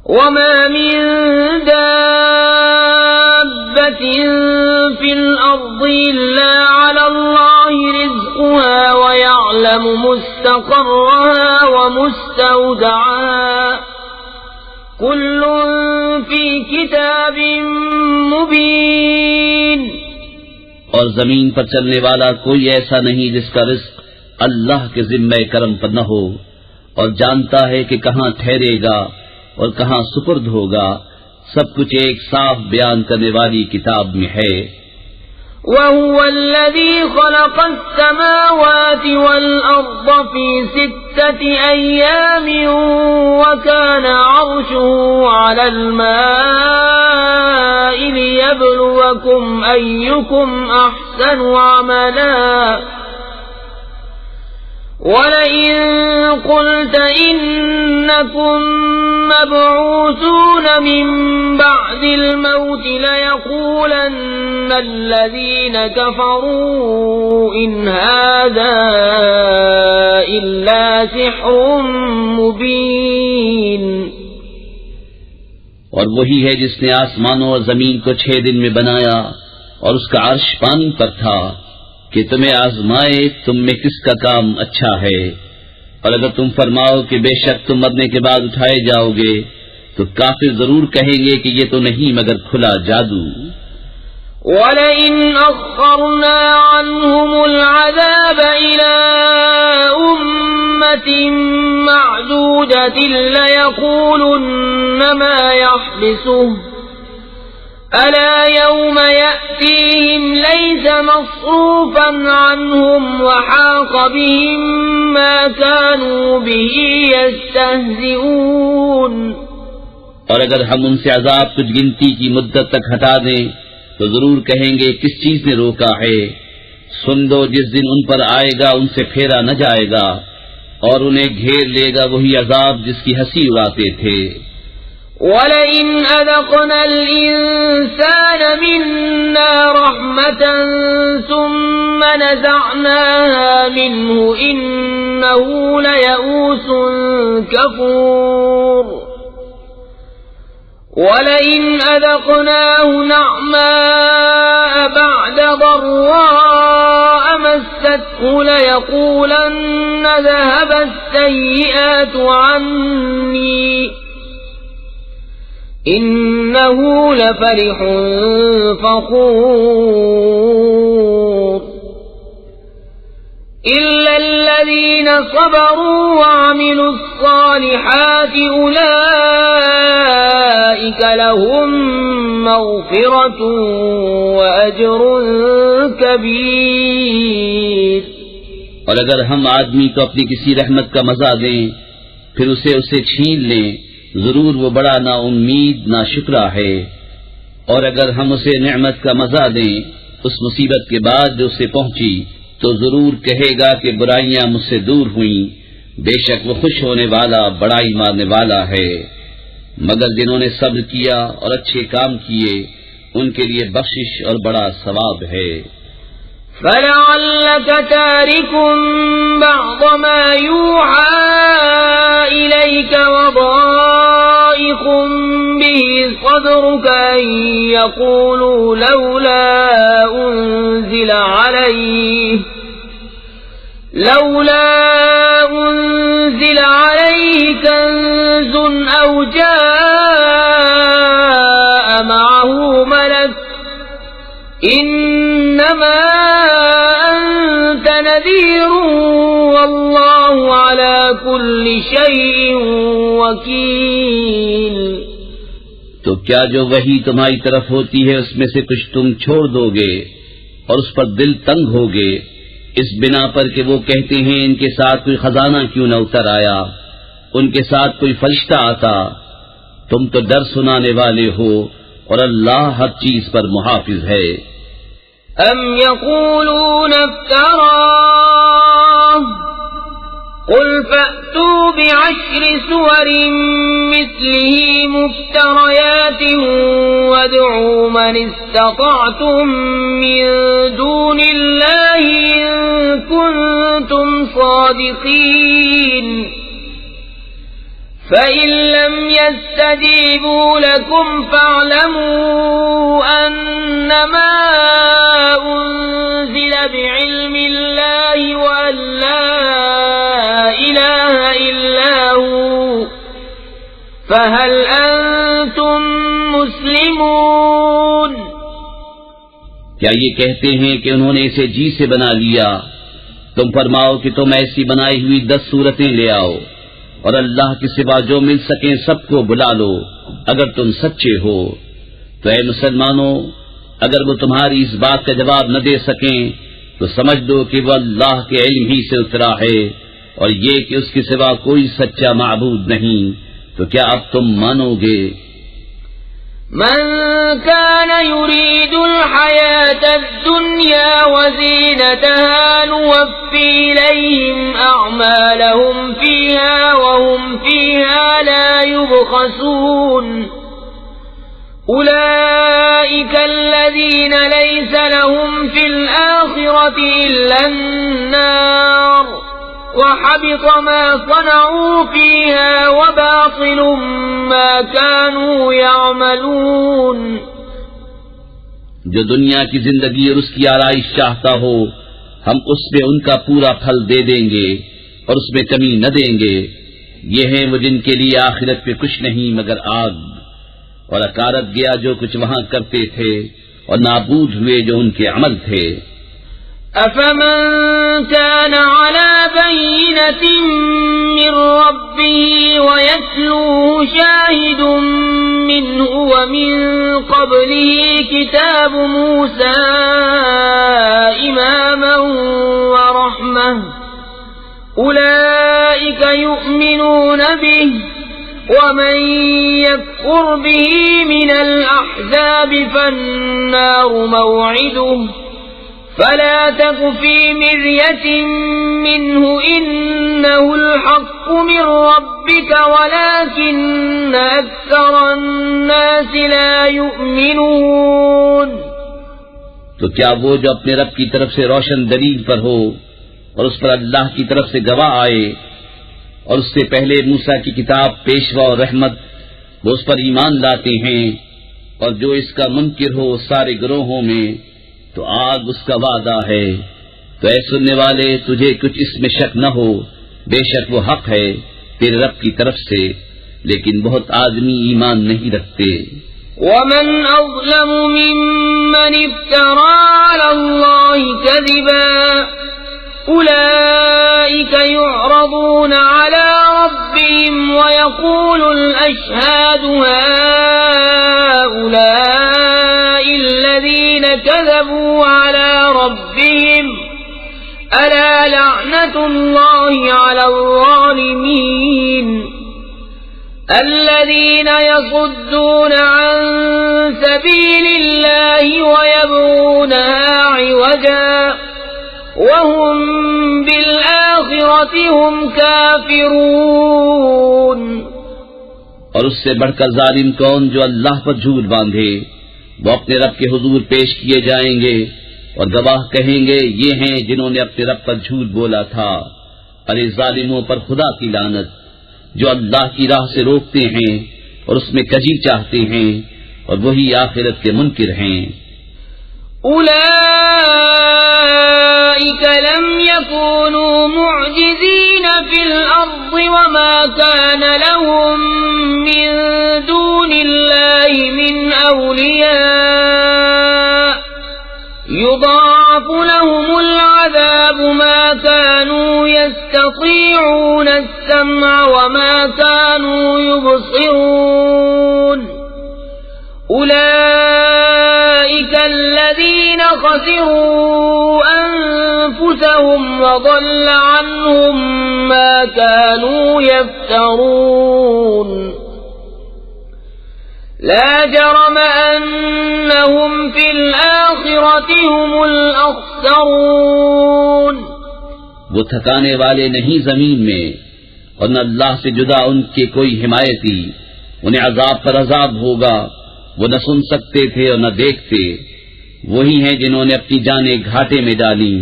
وما من دابة في الأرض إلا على الله رزقها ويعلم مستقرها ومستودعها كل في كتاب مبين. اور زمین پر چلنے والا کوئی ایسا نہیں جس کا رزق اللہ کے ذمہ کرم پر نہ ہو، اور جانتا ہے کہ کہاں ٹھہرے گا اور کہاں سپرد ہوگا، سب کچھ ایک صاف بیان کرنے والی کتاب میں ہے. وَهُوَ الَّذِي خَلَقَ السَّمَاوَاتِ وَالْأَرْضَ فِي 6 أَيَّامٍ وَكَانَ عَرْشُهُ عَلَى الْمَاءِ لِيَبْلُوَكُمْ أَيُّكُمْ أَحْسَنُ عَمَلًا. وَلَئِن قُلْتَ إِنَّكُمْ مَبْعُوثُونَ مِن بَعْدِ الْمَوْتِ لَيَقُولَنَّ الَّذِينَ كَفَرُوا إِنْ هَذَا إِلَّا سِحْرٌ مُبِينٌ. اور وہی ہے جس نے آسمانوں اور زمین کو 6 دن میں بنایا اور اس کا عرش پانی پر تھا کہ تمہیں آزمائے تم میں کس کا کام اچھا ہے. اور اگر تم فرماؤ کہ بے شک تم مرنے کے بعد اٹھائے جاؤ گے تو کافر ضرور کہیں گے کہ یہ تو نہیں مگر کھلا جادو. وَلَئِنْ أَخَّرْنَا عَنْهُمُ الْعَذَابَ إِلَىٰ أُمَّةٍ مَّعْدُودَةٍ لَّيَقُولُنَّ مَا يَحْبِسُهُ أَلَا يَوْمَ يَأْتِيهِمْ لَيْسَ مَصْرُوفًا عَنْهُمْ وَحَاقَ بِهِم مَّا كَانُوا بِهِ يَسْتَهْزِئُونَ. اور اگر ہم ان سے عذاب کچھ گنتی کی مدت تک ہٹا دیں تو ضرور کہیں گے کس چیز نے روکا ہے. سن دو جس دن ان پر آئے گا ان سے پھیرا نہ جائے گا اور انہیں گھیر لے گا وہی عذاب جس کی ہنسی اڑاتے تھے. وَلَئِنْ أَذَقْنَا الْإِنسَانَ مِنَّا رَحْمَةً ثُمَّ نَزَعْنَاهَا مِنْهُ إِنَّهُ لَيَئُوسٌ كَفُورٌ. وَلَئِنْ أَذَقْنَاهُ نَعْمَاءَ بَعْدَ ضَرَّاءَ مَسَّتْهُ لَيَقُولَنَّ ذَهَبَ السَّيِّئَاتُ عَنِّي إِنَّهُ لَفَرِحٌ فَخُورٌ. إِلَّا الَّذِينَ صَبَرُوا وَعَمِلُوا الصَّالِحَاتِ أُولَئِكَ لَهُم مَّغْفِرَةٌ وَأَجْرٌ كَبِيرٌ. اور اگر ہم آدمی کو اپنی کسی رحمت کا مزہ دیں پھر اسے چھین لیں ضرور وہ بڑا نا امید نا شکرہ ہے. اور اگر ہم اسے نعمت کا مزہ دیں اس مصیبت کے بعد جو اسے پہنچی تو ضرور کہے گا کہ برائیاں مجھ سے دور ہوئیں، بے شک وہ خوش ہونے والا بڑائی مارنے والا ہے. مگر جنہوں نے صبر کیا اور اچھے کام کیے ان کے لیے بخشش اور بڑا ثواب ہے. فَلَعَلَّكَ تَارِكٌ بَعْضَ مَا يُوحَىٰ إِلَيْكَ وَضَائِقٌ بِهِ صَدْرُكَ أَن يَقُولُوا لَوْلَا أُنزِلَ عَلَيْهِ كَنزٌ أَوْ جَاءَ مَعَهُ مَلَكٌ إِنَّمَا أَنتَ نَذِيرٌ وَاللَّهُ عَلَى كُلِّ شَيْءٍ وَكِيلٌ. تو کیا جو وحی تمہاری طرف ہوتی ہے اس میں سے کچھ تم چھوڑ دو گے اور اس پر دل تنگ ہوگے اس بنا پر کہ وہ کہتے ہیں ان کے ساتھ کوئی خزانہ کیوں نہ اتر آیا، ان کے ساتھ کوئی فرشتہ آتا. تم تو ڈر سنانے والے ہو اور اللہ ہر چیز پر محافظ ہے. ام یقولون افتراہ قل فأتوا بعشر سور مثله مفتريات وادعوا من استطعتم من دون الله إن صادقين فإن لم يستجيبوا لكم فاعلموا أنما أنزل بعلم الله وأن لا إله إلا هو فهل أنتم مسلمون؟ کیا یہ کہتے ہیں کہ انہوں نے اسے جی سے بنا لیا؟ تم فرماؤ کہ تم ایسی بنائی ہوئی 10 صورتیں لے آؤ اور اللہ کے سوا جو مل سکیں سب کو بلا لو اگر تم سچے ہو۔ تو اے مسلمانوں، اگر وہ تمہاری اس بات کا جواب نہ دے سکیں تو سمجھ دو کہ وہ اللہ کے علم ہی سے اترا ہے، اور یہ کہ اس کے سوا کوئی سچا معبود نہیں، تو کیا اب تم مانو گے؟ من كان يريد الحياة الدنيا وزينتها نوفي إليهم أعمالهم فيها وهم فيها لا يبخسون أولئك الذين ليس لهم في الآخرة إلا النار وحبط ما صنعوا فيها وباطل ما كانوا يعملون۔ جو دنیا کی زندگی اور اس کی آرائش چاہتا ہو ہم اس میں ان کا پورا پھل دے دیں گے اور اس میں کمی نہ دیں گے۔ یہ ہیں وہ جن کے لیے آخرت میں کچھ نہیں مگر آگ، اور اکارت گیا جو کچھ وہاں کرتے تھے اور نابود ہوئے جو ان کے عمل تھے۔ أفمن كان على بينة من ربه ويتلوه شاهد منه ومن قبله كتاب موسى إماما ورحمة أولئك يؤمنون به ومن يكفر به من الأحزاب فالنار موعده فلا تك في مرية منه إنه الحق من ربك ولكن أكثر الناس لا يؤمنون۔ تو کیا وہ جو اپنے رب کی طرف سے روشن دلیل پر ہو اور اس پر اللہ کی طرف سے گواہ آئے اور اس سے پہلے موسیٰ کی کتاب پیشوا اور رحمت، وہ اس پر ایمان لاتے ہیں، اور جو اس کا منکر ہو سارے گروہوں میں تو آگ اس کا وعدہ ہے۔ تو اے سننے والے، تجھے کچھ اس میں شک نہ ہو، بے شک وہ حق ہے تیرے رب کی طرف سے، لیکن بہت آدمی ایمان نہیں رکھتے۔ ومن أظلم ممن افترى على الله كذبا أولئك يعرضون على ربهم ويقول الأشهاد هؤلاء الذين كذبوا على ربهم ألا لعنة الله على الظالمين الذين يصدون عن سبيل الله ويبغونها عوجا وهم بالآخرة هم كافرون۔ اور اس سے بڑھ کر ظالم کون جو اللہ پر جھوٹ باندھے؟ وہ اپنے رب کے حضور پیش کیے جائیں گے اور گواہ کہیں گے یہ ہیں جنہوں نے اپنے رب پر جھوٹ بولا تھا۔ ارے ظالموں پر خدا کی لعنت جو اللہ کی راہ سے روکتے ہیں اور اس میں کجی چاہتے ہیں، اور وہی آخرت کے منکر ہیں۔ أولئك لم يكونوا معجزين في الأرض وما كان لهم من دون الله من أولياء يضاعف لهم العذاب ما كانوا يستطيعون السمع وما كانوا يبصرون أولئك الذين خسروا أنفسهم وضل عنهم ما كانوا يفترون لا جرم أنهم في الآخرة هم الأخسرون۔ وہ تھکانے والے نہیں زمین میں، اور نہ اللہ سے جدا ان کے کوئی حمایتی، انہیں عذاب پر عذاب ہوگا، وہ نہ سن سکتے تھے اور نہ دیکھتے، وہی ہیں جنہوں نے اپنی جانیں گھاٹے میں ڈالی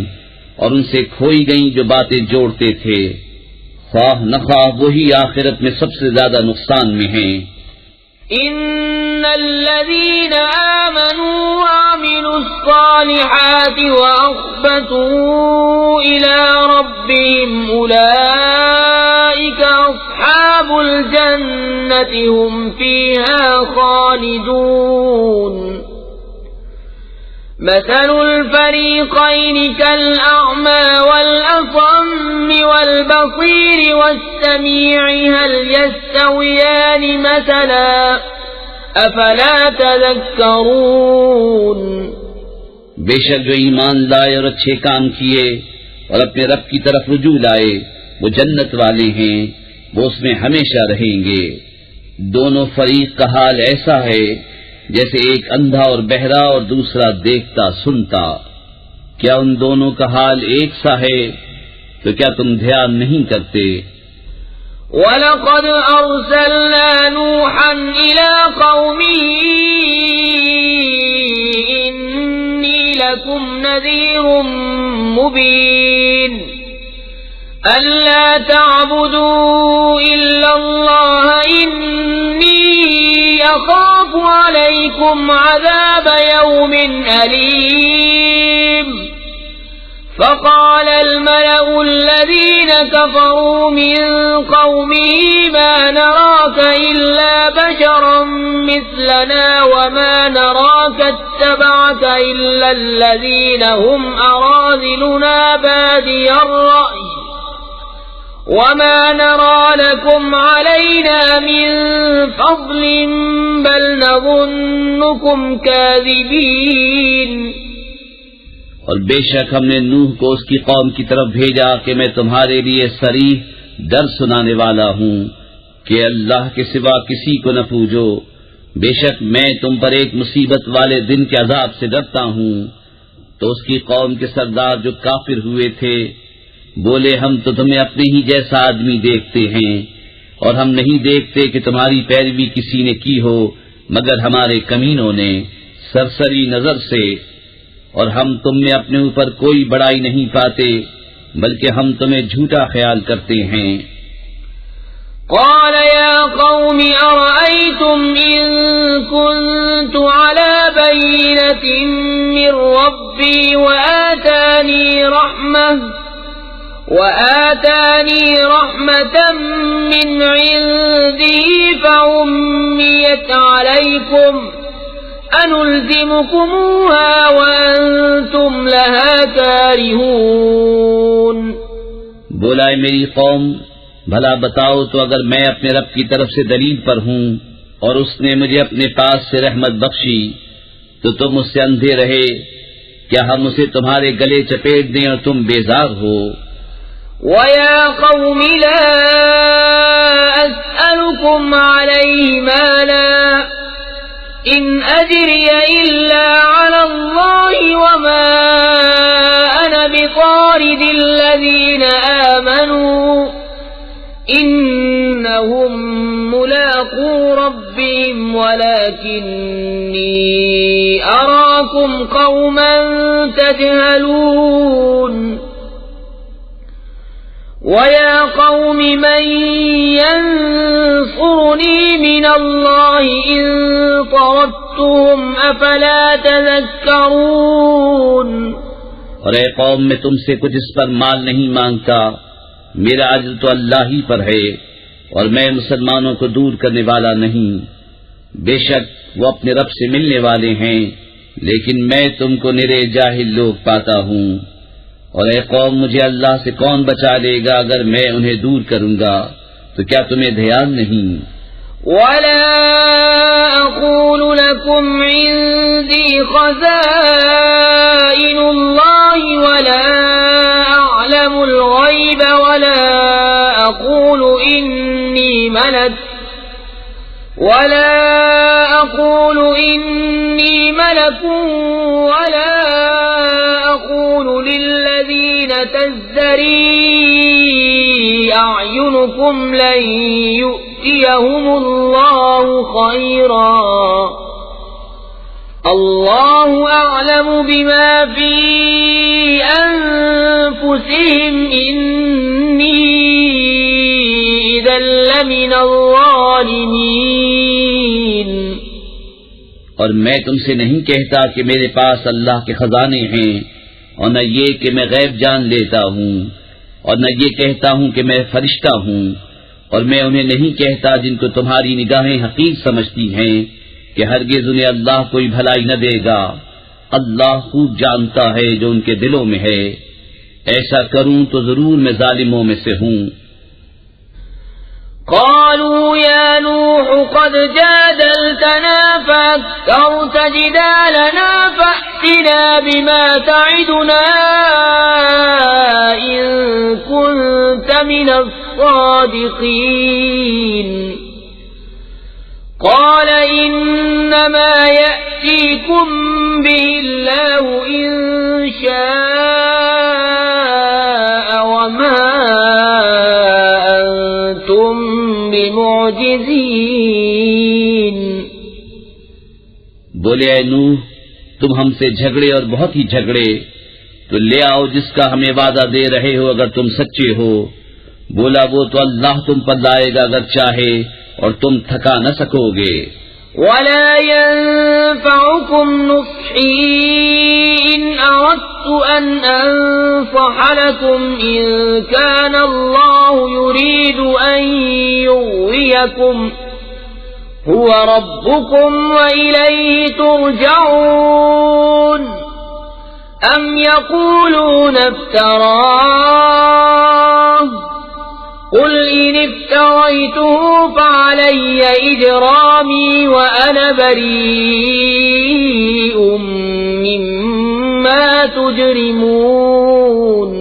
اور ان سے کھوئی گئیں جو باتیں جوڑتے تھے، خواہ نخواہ وہی آخرت میں سب سے زیادہ نقصان میں ہیں۔ ان الذين آمنوا وعملوا الصالحات واخبتوا الى ربهم اولئك اصحاب الجنة هم فيها خالدون۔ مثل الفريقين كالأعمى والأصم والبصير والسميع هل يستويان مثلا أفلا تذكرون۔ بے شک جو ایمان لائے اور اچھے کام کیے اور اپنے رب کی طرف رجوع لائے وہ جنت والے ہیں، وہ اس میں ہمیشہ رہیں گے۔ دونوں فریق کا حال ایسا ہے جیسے ایک اندھا اور بہرا اور دوسرا دیکھتا سنتا، کیا ان دونوں کا حال ایک سا ہے؟ تو کیا تم دھیان نہیں کرتے؟ وَلَقَدْ أَرْسَلْنَا نُوحًا إِلَىٰ قَوْمِهِ إِنِّي لَكُمْ نَذِيرٌ مُّبِينٌ أَلَّا تَعْبُدُوا إِلَّا اللَّهَ إِنِّي أَخَافُ عَلَيْكُمْ عَذَابَ يَوْمٍ أَلِيمٍ۔ فقال الملأ الذين كفروا من قومه ما نراك إلا بشرا مثلنا وما نراك اتبعك إلا الذين هم أراذلنا بادي الرأي وما نرى لكم علينا من فضل بل نظنكم كاذبين۔ اور بے شک ہم نے نوح کو اس کی قوم کی طرف بھیجا کہ میں تمہارے لیے صریح ڈر سنانے والا ہوں کہ اللہ کے سوا کسی کو نہ پوجو، بے شک میں تم پر ایک مصیبت والے دن کے عذاب سے ڈرتا ہوں۔ تو اس کی قوم کے سردار جو کافر ہوئے تھے بولے ہم تو تمہیں اپنے ہی جیسا آدمی دیکھتے ہیں اور ہم نہیں دیکھتے کہ تمہاری پیروی کسی نے کی ہو مگر ہمارے کمینوں نے سرسری نظر سے، اور ہم تم میں اپنے اوپر کوئی بڑائی نہیں پاتے بلکہ ہم تمہیں جھوٹا خیال کرتے ہیں۔ قال يا قوم أرأيتم إن كنت على بينة من ربي وآتاني رحمة من عنده فعميت عليكم أنلزمكموها وأنتم لها كارهون۔ بولا اے میری قوم بھلا بتاؤ تو اگر میں اپنے رب کی طرف سے دلیل پر ہوں اور اس نے مجھے اپنے پاس سے رحمت بخشی تو تم اس سے اندھے رہے، کیا ہم اسے تمہارے گلے چپیٹ دیں اور تم بیزار ہو؟ وَيَا قَوْمِ لَا أَسْأَلُكُمْ عَلَيْهِ مَالًا إِنْ أَجْرِيَ إِلَّا عَلَى اللَّهِ وَمَا أَنَا بِطَارِدِ الَّذِينَ آمَنُوا إِنَّهُمْ مُلَاقُو رَبِّهِمْ وَلَكِنِّي أَرَاكُمْ قَوْمًا تَجْهَلُونَ۔ وَيَا قَوْمِ مَنْ يَنْصُرُنِي مِنَ اللَّهِ إِنْ طَرَدتُّهُمْ أَفَلَا تَذَكَّرُونَ۔ اور اے قوم میں تم سے کچھ اس پر مال نہیں مانگتا، میرا اجر تو اللہ ہی پر ہے اور میں مسلمانوں کو دور کرنے والا نہیں، بے شک وہ اپنے رب سے ملنے والے ہیں لیکن میں تم کو نرے جاہل لوگ پاتا ہوں۔ اور اے قوم مجھے اللہ سے کون بچا لے گا اگر میں انہیں دور کروں گا، تو کیا تمہیں دھیان نہیں؟ وَلَا أَقُولُ لَكُمْ عِندِي خَزَائِنُ اللَّهِ وَلَا أَعْلَمُ الْغَيْبَ وَلَا أَقُولُ إِنِّي مَلَكٌ وَلَا أَقُولُ لِلَّذِينَ تَزْدَرِي أَعْيُنُكُمْ لَن يُؤْتِيَهُمُ اللَّهُ خَيْرًا اللَّهُ أَعْلَمُ بِمَا فِي بأنفسهم إني إذا لمن الظالمين. اور میں تم سے نہیں کہتا کہ میرے پاس اللہ کے خزانے ہیں، اور نہ یہ کہ میں غیب جان لیتا ہوں، اور نہ یہ کہتا ہوں کہ میں فرشتہ ہوں، اور میں انہیں نہیں کہتا جن کو تمہاری نگاہیں حقیر سمجھتی ہیں کہ ہرگز انہیں اللہ کوئی بھلائی نہ دے گا. اللہ خوب جانتا ہے جو ان کے دلوں میں ہے. ایسا کروں تو ضرور میں ظالموں میں سے ہوں. قالوا يا نوح قد جادلتنا فأكثرت جدالنا فأتنا بما تعدنا إن كنت من الصادقين. قال إنما يأتيكم به الله إن شاء وما أنتم بمعجزين. بولے اے نوح، تم ہم سے جھگڑے اور بہت ہی جھگڑے، تو لے آؤ جس کا ہمیں وعدہ دے رہے ہو اگر تم سچے ہو. بولا وہ تو اللہ تم پر لائے گا اگر چاہے، اور تم تھکا نہ سکو گے. ولا ينفعكم نصحي إن أردت أن أنصح لكم إن كان الله يريد أن يغويكم هو ربكم وإليه ترجعون. أم يقولون افتراه قل إن افتريته فعلي إجرامي وأنا بريء مما تجرمون.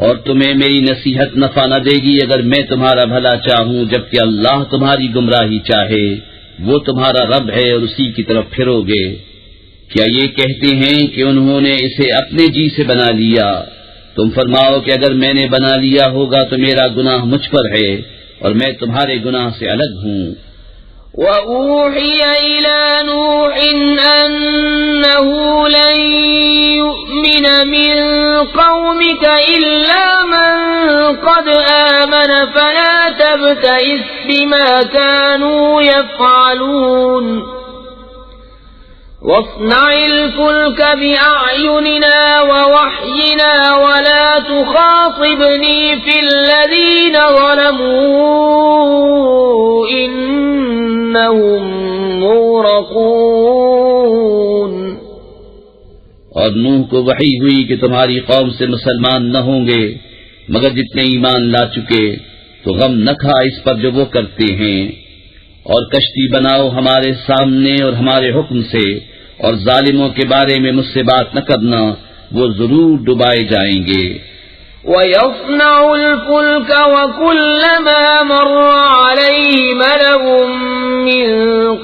اور تمہیں میری نصیحت نفع نہ دے گی اگر میں تمہارا بھلا چاہوں، جبکہ اللہ تمہاری گمراہی چاہے. وہ تمہارا رب ہے اور اسی کی طرف پھرو گے. کیا یہ کہتے ہیں کہ انہوں نے اسے اپنے جی سے بنا لیا؟ تم فرماؤ کہ اگر میں نے بنا لیا ہوگا تو میرا گناہ مجھ پر ہے اور میں تمہارے گناہ سے الگ ہوں. وَأُوحِيَ إِلَى نُوحٍ أَنَّهُ لَن يُؤْمِنَ مِن قَوْمِكَ إِلَّا مَن قَدْ آمَنَ فَلَا تَبْتَئِسْ بِمَا كَانُوا يَفْعَلُونَ. وَاصْنَعِ الْفُلْكَ بِأَعْيُنِنَا وَوَحْيِنَا وَلَا تُخَاطِبْنِي فِي الَّذِينَ ظَلَمُوا إِنَّهُمْ مُغْرَقُونَ. اور نوح کو وحی ہوئی کہ تمہاری قوم سے مسلمان نہ ہوں گے مگر جتنے ایمان لا چکے، تو غم نہ کھا اس پر جو وہ کرتے ہیں. اور کشتی بناؤ ہمارے سامنے اور ہمارے حکم سے، اور ظالموں کے بارے میں مجھ سے بات نہ کرنا، وہ ضرور ڈبائے جائیں گے. وَيَصْنَعُ الْفُلْكَ وَكُلَّمَا مَرَّ عَلَيْهِ مَلَأٌ مِّن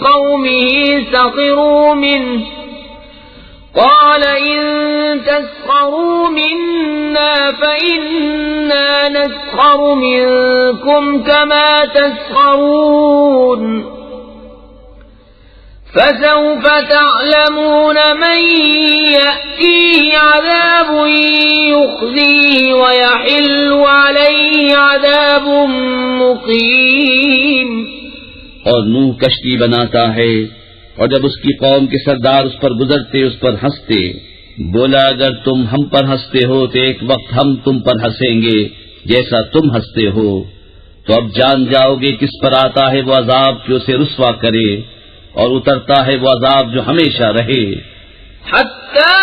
قَوْمِهِ سَخِرُوا مِنْهُ قَالَ إِن تَسْخَرُوا مِنَّا فَإِنَّا نَسْخَرُ مِنكُمْ كَمَا تَسْخَرُونَ. فَسَوْفَ تَعْلَمُونَ مَن يَأْتِيهِ عَذَابٌ يُخْزِيهِ وَيَحِلُّ عَلَيْهِ عَذَابٌ مُقِيمٌ. اور نوح کشتی بناتا ہے، اور جب اس کی قوم کے سردار اس پر گزرتے اس پر ہنستے. بولا اگر تم ہم پر ہنستے ہو تو ایک وقت ہم تم پر ہنسیں گے جیسا تم ہنستے ہو. تو اب جان جاؤ گے کس پر آتا ہے وہ عذاب جو اسے رسوا کرے، اور اترتا ہے وہ عذاب جو ہمیشہ رہے. حتی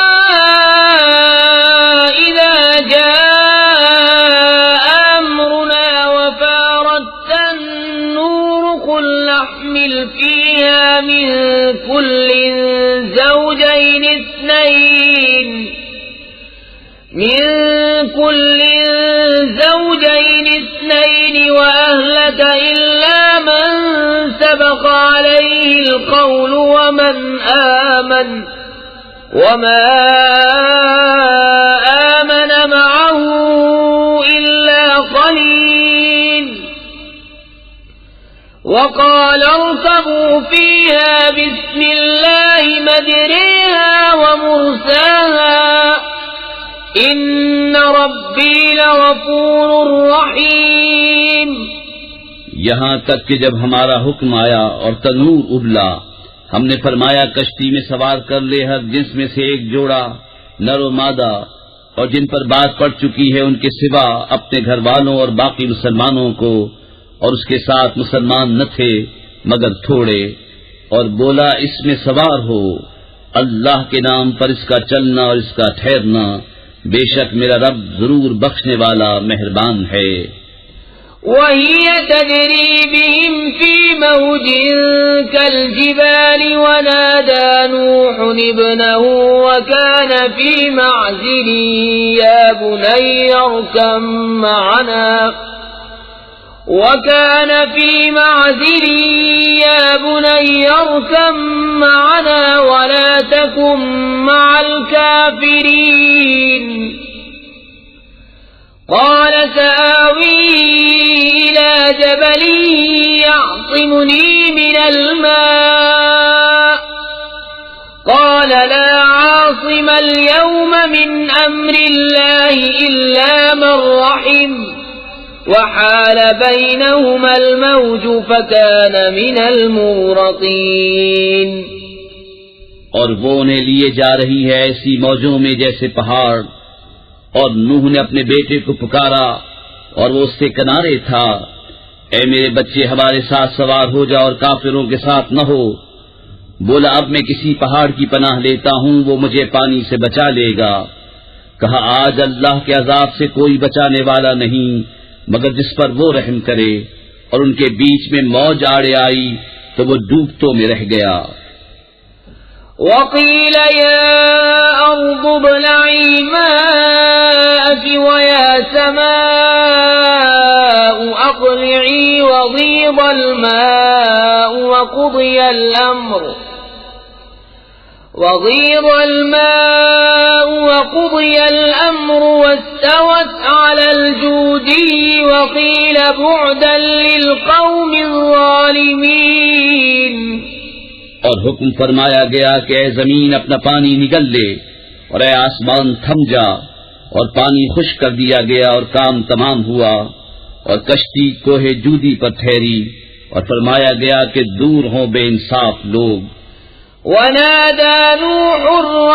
اذا جاء امرنا وفارت النور قل نحمل فيها من كل زوجين اثنين وأهلك إلا من سبق عليه القول ومن آمن وما آمن معه إلا قليل. وقال اركبوا فيها بسم الله مجريها ومرساها إن ربي لغفور رحيم. یہاں تک کہ جب ہمارا حکم آیا اور تنور ابلا، ہم نے فرمایا کشتی میں سوار کر لے ہر جنس میں سے ایک جوڑا نر و مادہ، اور جن پر بات پڑ چکی ہے ان کے سوا اپنے گھر والوں اور باقی مسلمانوں کو، اور اس کے ساتھ مسلمان نہ تھے مگر تھوڑے، اور بولا اس میں سوار ہو اللہ کے نام پر اس کا چلنا اور اس کا ٹھہرنا، بے شک میرا رب ضرور بخشنے والا مہربان ہے. وهي تجري بهم في موج كالجبال ونادى نوح ابنه وكان في معزل يا بني اركب معنا ولا تكن مع الكافرين. قال سآوي إلى جبل يعصمني من الماء قال لا عاصم اليوم من أمر الله إلا من رحم وحال بينهما الموج فكان من المغرقين. اور وہ انہیں لیے جا رہی ہے ایسی موجوں میں جیسے پہاڑ، اور نوح نے اپنے بیٹے کو پکارا اور وہ اس کے کنارے تھا، اے میرے بچے ہمارے ساتھ سوار ہو جا اور کافروں کے ساتھ نہ ہو. بولا اب میں کسی پہاڑ کی پناہ لیتا ہوں، وہ مجھے پانی سے بچا لے گا. کہا آج اللہ کے عذاب سے کوئی بچانے والا نہیں مگر جس پر وہ رحم کرے، اور ان کے بیچ میں موج آڑے آئی تو وہ ڈوبتوں میں رہ گیا. وقيل يا أرض ابلعي ماءك ويا سماء أقلعي وغيض الماء وقضي الأمر واستوت على الجودي وقيل بعدا للقوم الظالمين. اور حکم فرمایا گیا کہ اے زمین اپنا پانی نگل لے، اور اے آسمان تھم جا، اور پانی خشک کر دیا گیا اور کام تمام ہوا، اور کشتی کوہ جودی پر ٹھہری، اور فرمایا گیا کہ دور ہوں بے انصاف لوگ. ونادى نوح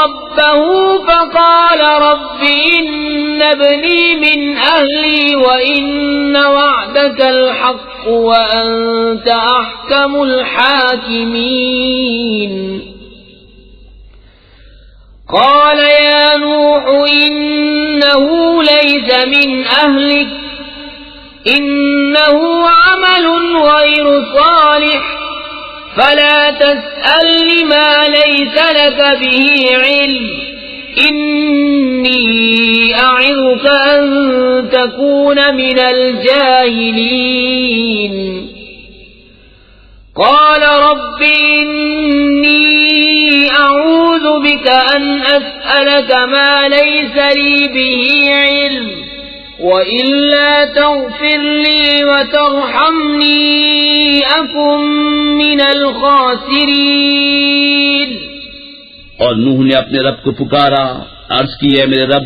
ربه فقال رب إن ابني من أهلي وإن وعدك الحق وأنت أحكم الحاكمين. قال يا نوح إنه ليس من أهلك إنه عمل غير صالح فلا تسأل ما ليس لك به علم إني أعظك أن تكون من الجاهلين. قال رب إني أعوذ بك أن أسألك ما ليس لي به علم وَإِلَّا تَغْفِرْ لِي وَتَرْحَمْنِي أَكُنْ مِنَ الْخَاسِرِينَ. اور نوح نے اپنے رب کو پکارا، عرض کی اے میرے رب،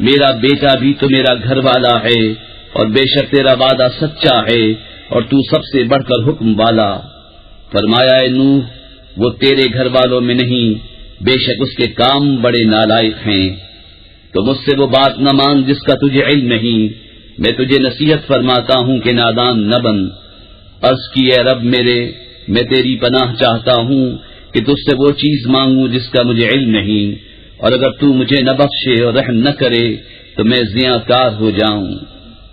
میرا بیٹا بھی تو میرا گھر والا ہے، اور بے شک تیرا وعدہ سچا ہے اور تو سب سے بڑھ کر حکم والا. فرمایا اے نوح وہ تیرے گھر والوں میں نہیں، بے شک اس کے کام بڑے نالائق ہیں. تو مجھ سے وہ بات نہ مانگ جس کا تجھے علم نہیں، میں تجھے نصیحت فرماتا ہوں کہ نادان نہ بن. عرض کی اے رب میرے، میں تیری پناہ چاہتا ہوں کہ تجھ سے وہ چیز مانگوں جس کا مجھے علم نہیں، اور اگر تو مجھے نہ بخشے اور رحم نہ کرے تو میں زیاں کار ہو جاؤں.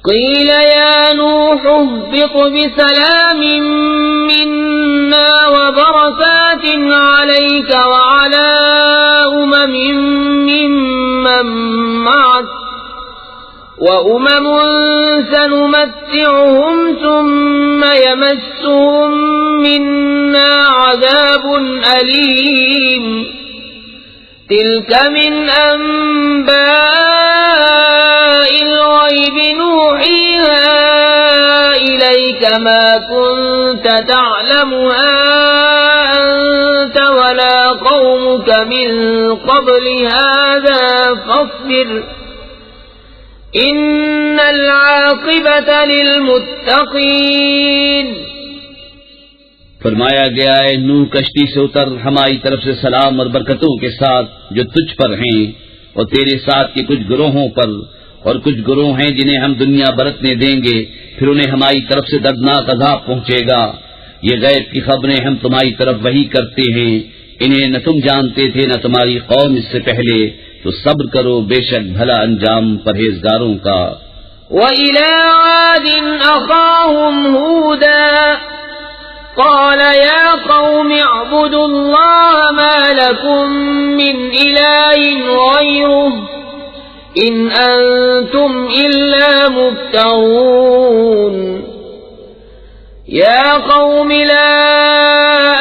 قیل یا نوح اهبط بسلام منا وبرکات علیک وعلی ممن معك وأمم سنمتعهم ثم يمسهم منا عذاب أليم. تلك من أنباء الغيب نوحيها إليك ما كنت تعلمها أنت ولا قومك من قبل هذا إن العاقبة للمتقين. فرمایا گیا ہے نوح کشتی سے اتر ہماری طرف سے سلام اور برکتوں کے ساتھ جو تجھ پر ہیں اور تیرے ساتھ کے کچھ گروہوں پر، اور کچھ گروہ ہیں جنہیں ہم دنیا برتنے دیں گے، پھر انہیں ہماری طرف سے دردناک عذاب پہنچے گا. یہ غیب کی خبریں ہم تمہاری طرف وحی کرتے ہیں، انہیں نہ تم جانتے تھے نہ تمہاری قوم اس سے پہلے، تو صبر کرو، بے شک بھلا انجام پرہیزگاروں کا. وَإِلَىٰ عَادٍ أَخَاهُمْ هُودًا قَالَ يَا قَوْمِ اعْبُدُوا اللَّهَ مَا لَكُم مِّنْ إِلَٰهٍ غَيْرُهُ إِنْ أَنتُمْ إِلَّا مُفْتَرُونَ. يَا قَوْمِ لَا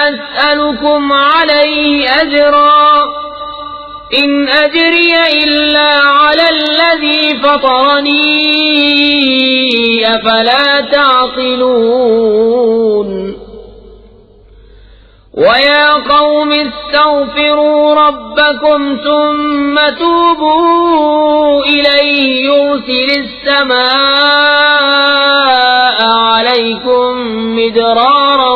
أَسْأَلُكُمْ عَلَيْهِ أَجْرًا إِنْ أَجْرِيَ إِلَّا عَلَى الَّذِي فَطَرَنِي أَفَلَا تَعْقِلُونَ. وَيَا قَوْمِ اسْتَغْفِرُوا رَبَّكُمْ ثُمَّ تُوبُوا إِلَيْهِ يُرْسِلِ السَّمَاءَ عَلَيْكُمْ مِدْرَارًا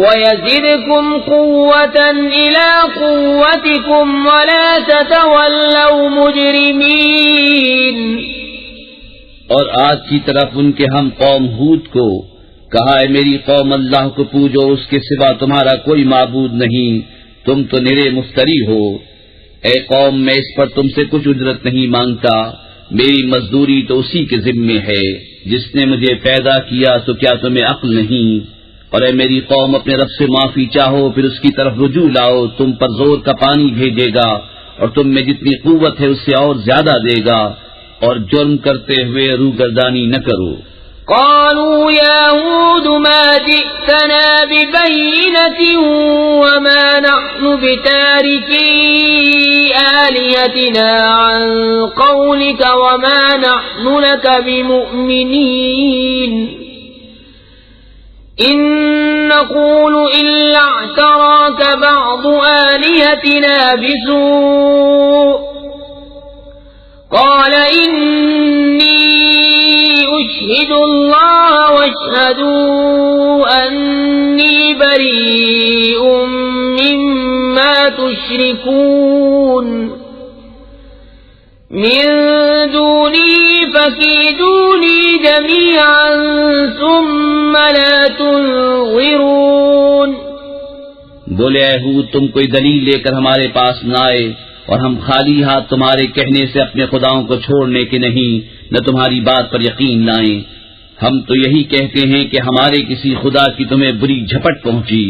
وَيَزِدْكُمْ قُوَّةً إِلَىٰ قُوَّتِكُمْ وَلَا تَتَوَلَّوْا مُجْرِمِينَ. اور آج کی طرف ان کے ہم قوم ہود کو کہا ہے میری قوم اللہ کو پوجو، اس کے سوا تمہارا کوئی معبود نہیں، تم تو نرے مفتری ہو. اے قوم میں اس پر تم سے کچھ اجرت نہیں مانگتا، میری مزدوری تو اسی کے ذمے ہے جس نے مجھے پیدا کیا، تو کیا تمہیں عقل نہیں؟ اور اے میری قوم اپنے رب سے معافی چاہو، پھر اس کی طرف رجوع لاؤ، تم پر زور کا پانی بھیجے گا اور تم میں جتنی قوت ہے اس سے اور زیادہ دے گا، اور جرم کرتے ہوئے روگردانی نہ کرو. قالوا يا هود ما جئتنا ببينة وما نحن بتاركي آلهتنا عن قولك وما نحن لك بمؤمنين إن نقول إلا اعتراك بعض آلهتنا بسوء قال إني أشهد الله واشهدوا أني بريء مما تشركون من دوني فكيدوني جميعا ثم لا تنظرون. بولے اے ہود تم کوئی دلیل لے کر ہمارے پاس نہ آئے، اور ہم خالی ہاتھ تمہارے کہنے سے اپنے خداؤں کو چھوڑنے کے نہیں، نہ تمہاری بات پر یقین لائیں. ہم تو یہی کہتے ہیں کہ ہمارے کسی خدا کی تمہیں بری جھپٹ پہنچی.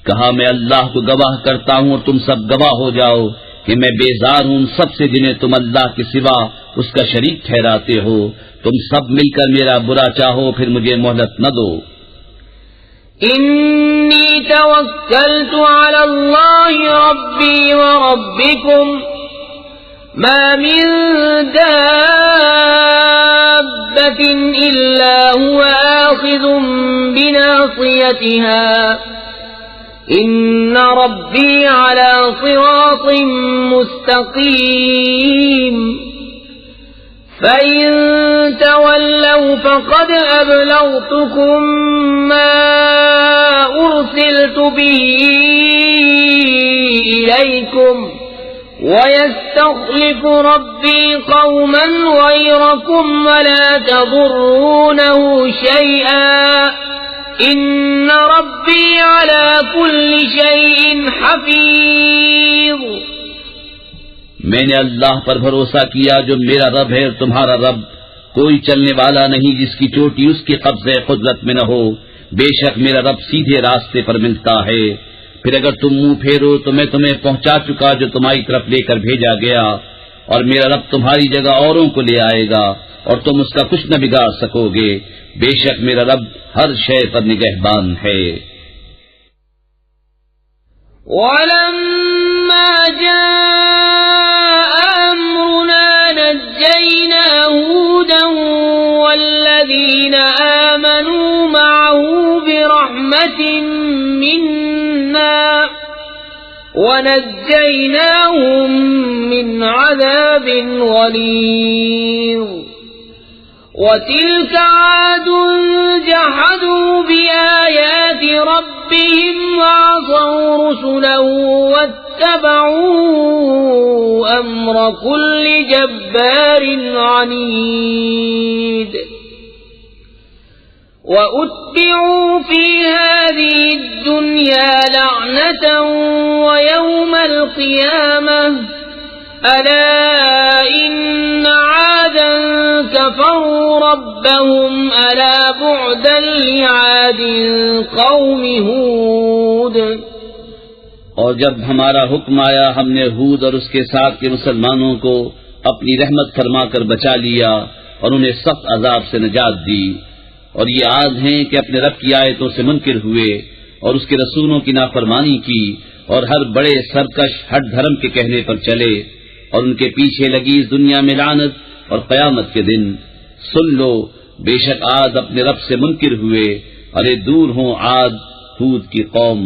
کہا میں اللہ کو گواہ کرتا ہوں اور تم سب گواہ ہو جاؤ کہ میں بیزار ہوں سب سے جنہیں تم اللہ کے سوا اس کا شریک ٹھہراتے ہو. تم سب مل کر میرا برا چاہو، پھر مجھے مہلت نہ دو. إني توكلت على الله ربي وربكم ما من دابة إلا هو آخذ بناصيتها إن ربي على صراط مستقيم فَإِن تَوَلَّوْا فَقَدْ أَبْلَغْتُكُم مَّا أُرْسِلْتُ بِهِ إِلَيْكُمْ وَيَسْتَخْلِفُ رَبِّي قَوْمًا غَيْرَكُمْ وَلَا تَضُرُّونَهُ شَيْئًا إِنَّ رَبِّي عَلَى كُلِّ شَيْءٍ حَفِيظٌ. میں نے اللہ پر بھروسہ کیا جو میرا رب ہے اور تمہارا رب، کوئی چلنے والا نہیں جس کی چوٹی اس کے قبضے قدرت میں نہ ہو. بے شک میرا رب سیدھے راستے پر ملتا ہے. پھر اگر تم منہ پھیرو تو میں تمہیں پہنچا چکا جو تمہاری طرف لے کر بھیجا گیا، اور میرا رب تمہاری جگہ اوروں کو لے آئے گا اور تم اس کا کچھ نہ بگاڑ سکو گے. بے شک میرا رب ہر شے پر نگہبان ہے. وَلَمَّا جَاءَ أَمْرُنَا نَجَّيْنَا هُودًا وَالَّذِينَ آمَنُوا مَعَهُ بِرَحْمَةٍ مِّنَّا ونجيناهم من عذاب غليظ وتلك عاد جحدوا بآيات ربهم وعصوا رسله واتبعوا أمر كل جبار عنيد وأتبعوا في هذه الدنيا لعنة ويوم القيامة ألا إن عادا كفروا ربهم ألا بعدا لعاد قوم هود. اور جب ہمارا حکم آیا ہم نے ہود اور اس کے ساتھ کے مسلمانوں کو اپنی رحمت فرما کر بچا لیا اور انہیں سخت عذاب سے نجات دی. اور یہ عاد ہیں کہ اپنے رب کی آیتوں سے منکر ہوئے اور اس کے رسولوں کی نافرمانی کی اور ہر بڑے سرکش ہٹ دھرم کے کہنے پر چلے اور ان کے پیچھے لگی اس دنیا میں لعنت اور قیامت کے دن. سن لو بے شک عاد اپنے رب سے منکر ہوئے، ارے دور ہوں عاد ہود کی قوم.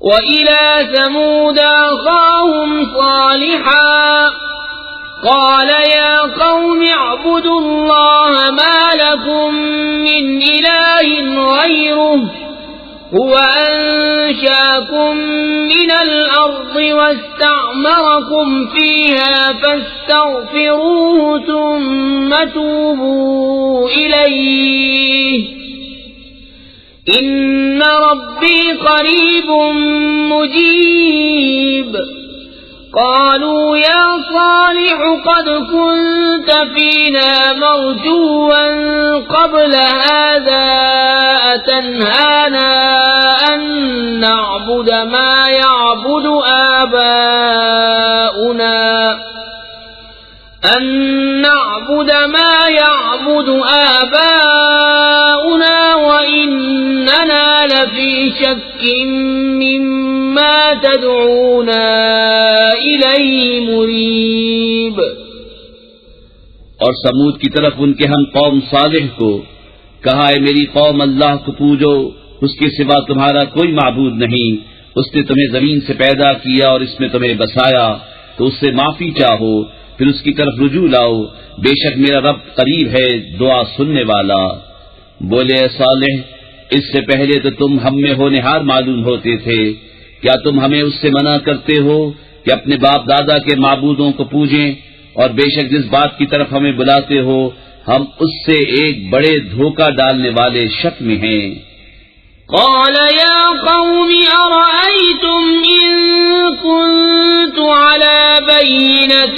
وَإِلَى ثَمُودَ أَخَاهُمْ صَالِحًا قَالَ يَا قَوْمِ اعْبُدُوا اللَّهَ مَا لَكُمْ مِنْ إِلَٰهٍ غَيْرُهُ هُوَ أَنشَأَكُم مِّنَ الْأَرْضِ وَاسْتَعْمَرَكُمْ فِيهَا فَاسْتَغْفِرُوهُ ثُمَّ تُوبُوا إِلَيْهِ إِنَّ رَبِّي قَرِيبٌ مُّجِيبٌ. قالوا يا صالح قد كنت فينا مرجوا قبل هذا أتنهانا أن نعبد ما يعبد آباؤنا وإننا لفي شك مما تدعونا إليه مريب. اور سمود کی طرف ان کے ہم قوم صالح کو کہا، اے میری قوم اللہ کو پوجو، اس کے سوا تمہارا کوئی معبود نہیں. اس نے تمہیں زمین سے پیدا کیا اور اس میں تمہیں بسایا، تو اس سے معافی چاہو، پھر اس کی طرف رجوع لاؤ. بے شک میرا رب قریب ہے، دعا سننے والا. بولے اے صالح، اس سے پہلے تو تم ہم میں ہونہار معلوم ہوتے تھے. کیا تم ہمیں اس سے منع کرتے ہو کہ اپنے باپ دادا کے معبودوں کو پوجیں؟ اور بے شک جس بات کی طرف ہمیں بلاتے ہو ہم اس سے ایک بڑے دھوکہ ڈالنے والے شک میں ہیں. قال يا قوم أرأيتم إن كنت على بينة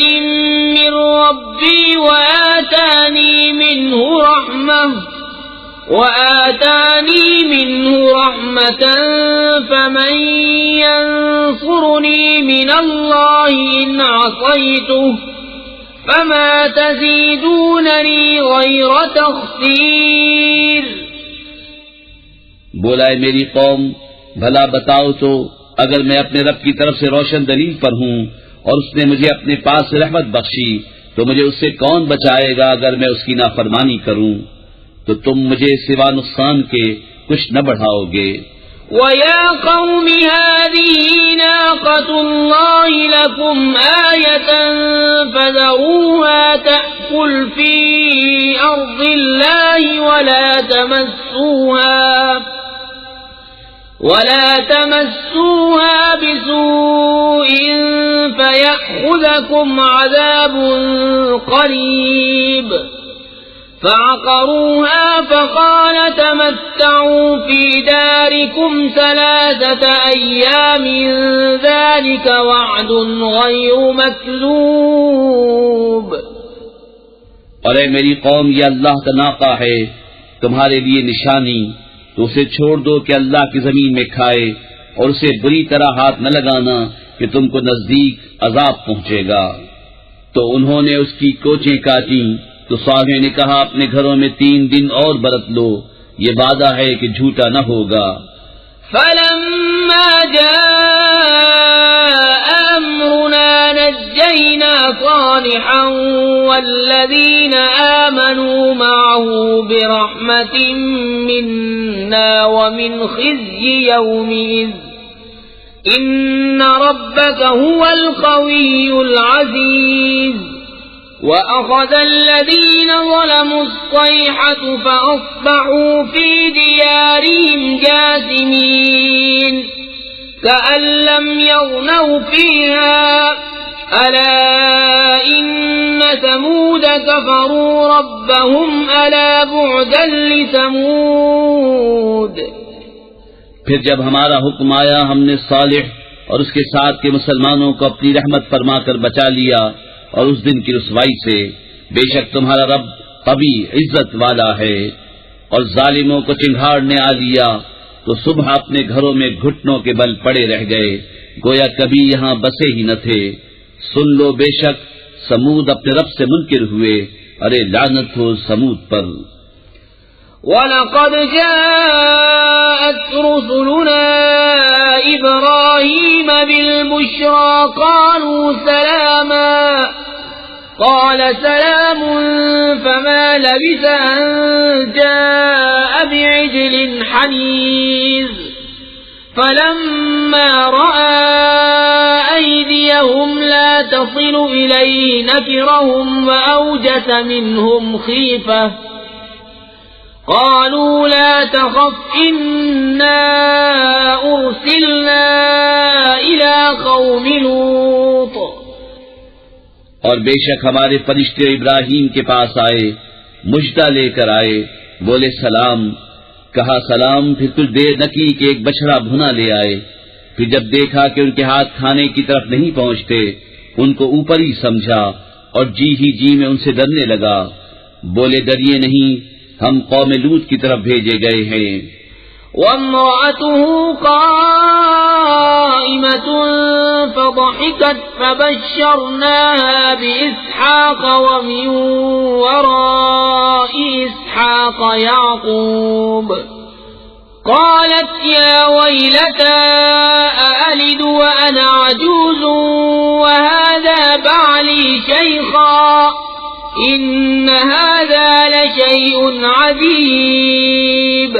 من ربي وآتاني منه رحمة فمن ينصرني من الله إن عصيته فما تزيدونني غير تخسير. بولا اے میری قوم، بھلا بتاؤ تو اگر میں اپنے رب کی طرف سے روشن دلیل پر ہوں اور اس نے مجھے اپنے پاس سے رحمت بخشی تو مجھے اس سے کون بچائے گا اگر میں اس کی نافرمانی کروں؟ تو تم مجھے سوا نقصان کے کچھ نہ بڑھاؤ گے. وَيَا قَوْمِ هَٰذِهِ نَاقَةُ اللَّهِ لَكُمْ آيَةً فَذَرُوهَا تَأْكُلْ فِي أَرْضِ اللَّهِ ولا تمسوها بسوء فيأخذكم عذاب قريب. فعقروها فقال تمتعوا في داركم 3 أيام ذلك وعد غير مكذوب. اور اے میری قوم، یہ اللہ کا ناقہ ہے تمہارے لیے نشانی، تو اسے چھوڑ دو کہ اللہ کی زمین میں کھائے، اور اسے بری طرح ہاتھ نہ لگانا کہ تم کو نزدیک عذاب پہنچے گا. تو انہوں نے اس کی کوچیں کاٹیں. تو صالح نے کہا، اپنے گھروں میں 3 دن اور برت لو، یہ وعدہ ہے کہ جھوٹا نہ ہوگا. فلما جاء أمرنا نجينا صالحا والذين آمنوا معه برحمة منا ومن خزي يومئذ إن ربك هو القوي العزيز وأخذ الذين ظلموا الصيحة فأصبحوا في ديارهم جاثمين كأن لم يغنوا فيها ألا إن ثمود كفروا ربهم ألا بعدا لثمود. پھر جب ہمارا حکم آیا ہم نے صالح اور اس کے ساتھ کے مسلمانوں کو اپنی رحمت فرما کر بچا لیا اور اس دن کی رسوائی سے. بے شک تمہارا رب قوی عزت والا ہے. اور ظالموں کو چنگھاڑنے آ لیا تو صبح اپنے گھروں میں گھٹنوں کے بل پڑے رہ گئے گویا کبھی یہاں بسے ہی نہ تھے. سن لو بے شک سمود اپنے رب سے منکر ہوئے. ارے لعنت ہو سمود پر. وَلَقَدْ جَاءَتْ رُسُلُنَا إِبْرَاهِيمَ بِالْبُشْرَى قَالُوا سَلَامًا قَالَ سَلَامٌ فَمَا لَبِثَ أَن جَاءَ بِعِجْلٍ حَنِيذٍ فَلَمَّا رَأَى أَيْدِيَهُمْ لَا تَصِلُ إِلَيْهِ نَكِرَهُمْ وَأَوْجَسَ مِنْهُمْ خِيفَةً قالوا لا تخف إنا أرسلنا إلى قوم لوط. اور بے شک ہمارے فرشتے ابراہیم کے پاس آئے مجدہ لے کر آئے. بولے سلام. کہا سلام. پھر کچھ دیر نہ کی کہ ایک بچڑا بھنا لے آئے. پھر جب دیکھا کہ ان کے ہاتھ کھانے کی طرف نہیں پہنچتے ان کو اوپر ہی سمجھا اور جی ہی جی میں ان سے ڈرنے لگا. بولے ڈریے نہیں ہم قوم لوط کی طرف بھیجے گئے ہیں. وامرأته قائمة فضحكت فبشرناها بإسحاق ومن وراء إسحاق يعقوب قالت يا ويلتى أألد وأنا عجوز وهذا بعلي شيخا إن هذا لشيء عجيب.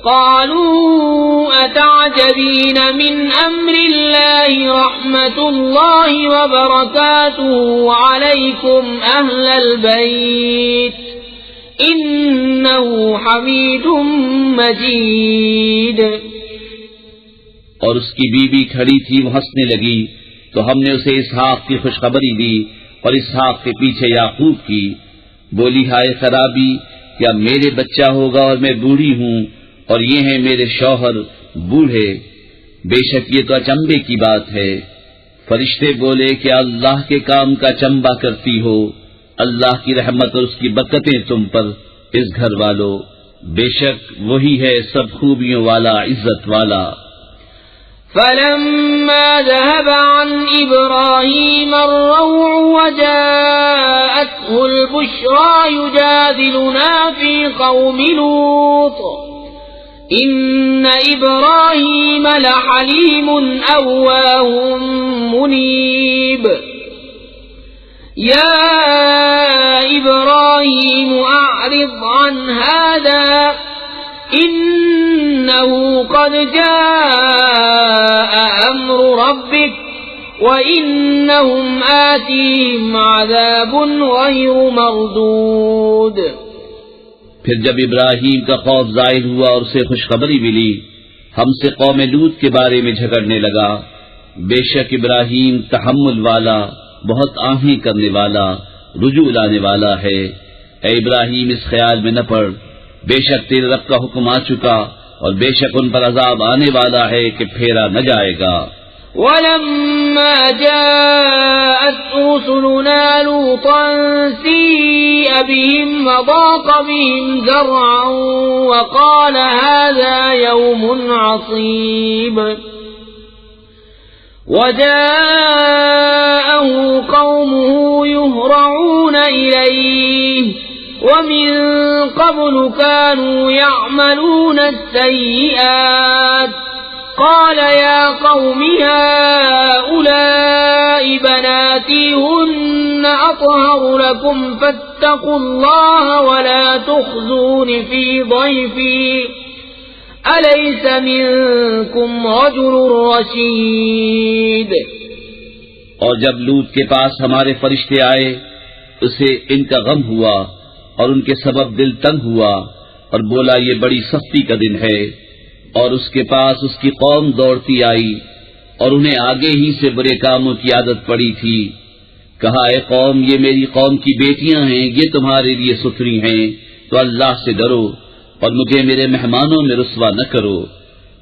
قالوا أتعجبين من أمر الله رحمة الله وبركاته عليكم أهل البيت إنه حميد مجيد. اور اس کی بیوی کھڑی تھی وہ ہنسنے لگی تو ہم نے اسے اسحاق کی خوشخبری دی اور اسحاق کے پیچھے یعقوب کی. بولی ہائے خرابی کیا میرے بچہ ہوگا اور میں بوڑھی ہوں اور یہ ہیں میرے شوہر بوڑھے. بے شک یہ تو اچنبے کی بات ہے. فرشتے بولے کہ اللہ کے کام کا چمبا کرتی ہو. اللہ کی رحمت اور اس کی برکتیں تم پر اس گھر والو. بے شک وہی ہے سب خوبیوں والا عزت والا. فلما ذهب عن إبراهيم الروع وجاءته البشرى يجادلنا في قوم لوط إن إبراهيم لحليم أواه منيب. يا إبراهيم أعرض عن هذا إنه قد جاء أمر ربك وإنهم آتيهم عذاب غير مردود. پھر جب ابراہیم کا خوف ظاہر ہوا اور اسے خوشخبری ملی ہم سے قوم لوط کے بارے میں جھگڑنے لگا. بے شک ابراہیم تحمل والا بہت آہیں کرنے والا رجوع لانے والا ہے. اے ابراہیم اس خیال میں نہ پڑ بے شک تیرے رب کا حکم آ چکا اور بے شک ان پر عذاب آنے والا ہے کہ پھیرا نہ جائے گا. وَلَمَّا جَاءَتْ رُسُلُنَا لُوطًا سِيءَ بِهِمْ وَضَاقَ بِهِمْ ذَرْعًا وَقَالَ هَذَا يَوْمٌ عَصِيبٌ. وَجَاءَهُ قَوْمُهُ يُهْرَعُونَ إِلَيْهِ وَمِن قَبْلُ كَانُوا يَعْمَلُونَ السَّيِّئَاتِ قَالَ يَا قَوْمِ هَؤُلَاءِ بَنَاتِي هُنَّ أَطْهَرُ لَكُمْ فَاتَّقُوا اللَّهَ وَلَا تُخْزُونِ فِي ضَيْفِي أليس منكم رجل رشيد؟ اور جب لوط کے پاس ہمارے فرشتے آئے اسے ان کا غم ہوا اور ان کے سبب دل تنگ ہوا اور بولا یہ بڑی سختی کا دن ہے، اور اس کے پاس اس کی قوم دوڑتی آئی اور انہیں آگے ہی سے برے کاموں کی عادت پڑی تھی۔ کہا اے قوم یہ میری قوم کی بیٹیاں ہیں، یہ تمہارے لیے ستری ہیں، تو اللہ سے ڈرو اور مجھے میرے مہمانوں میں رسوا نہ کرو۔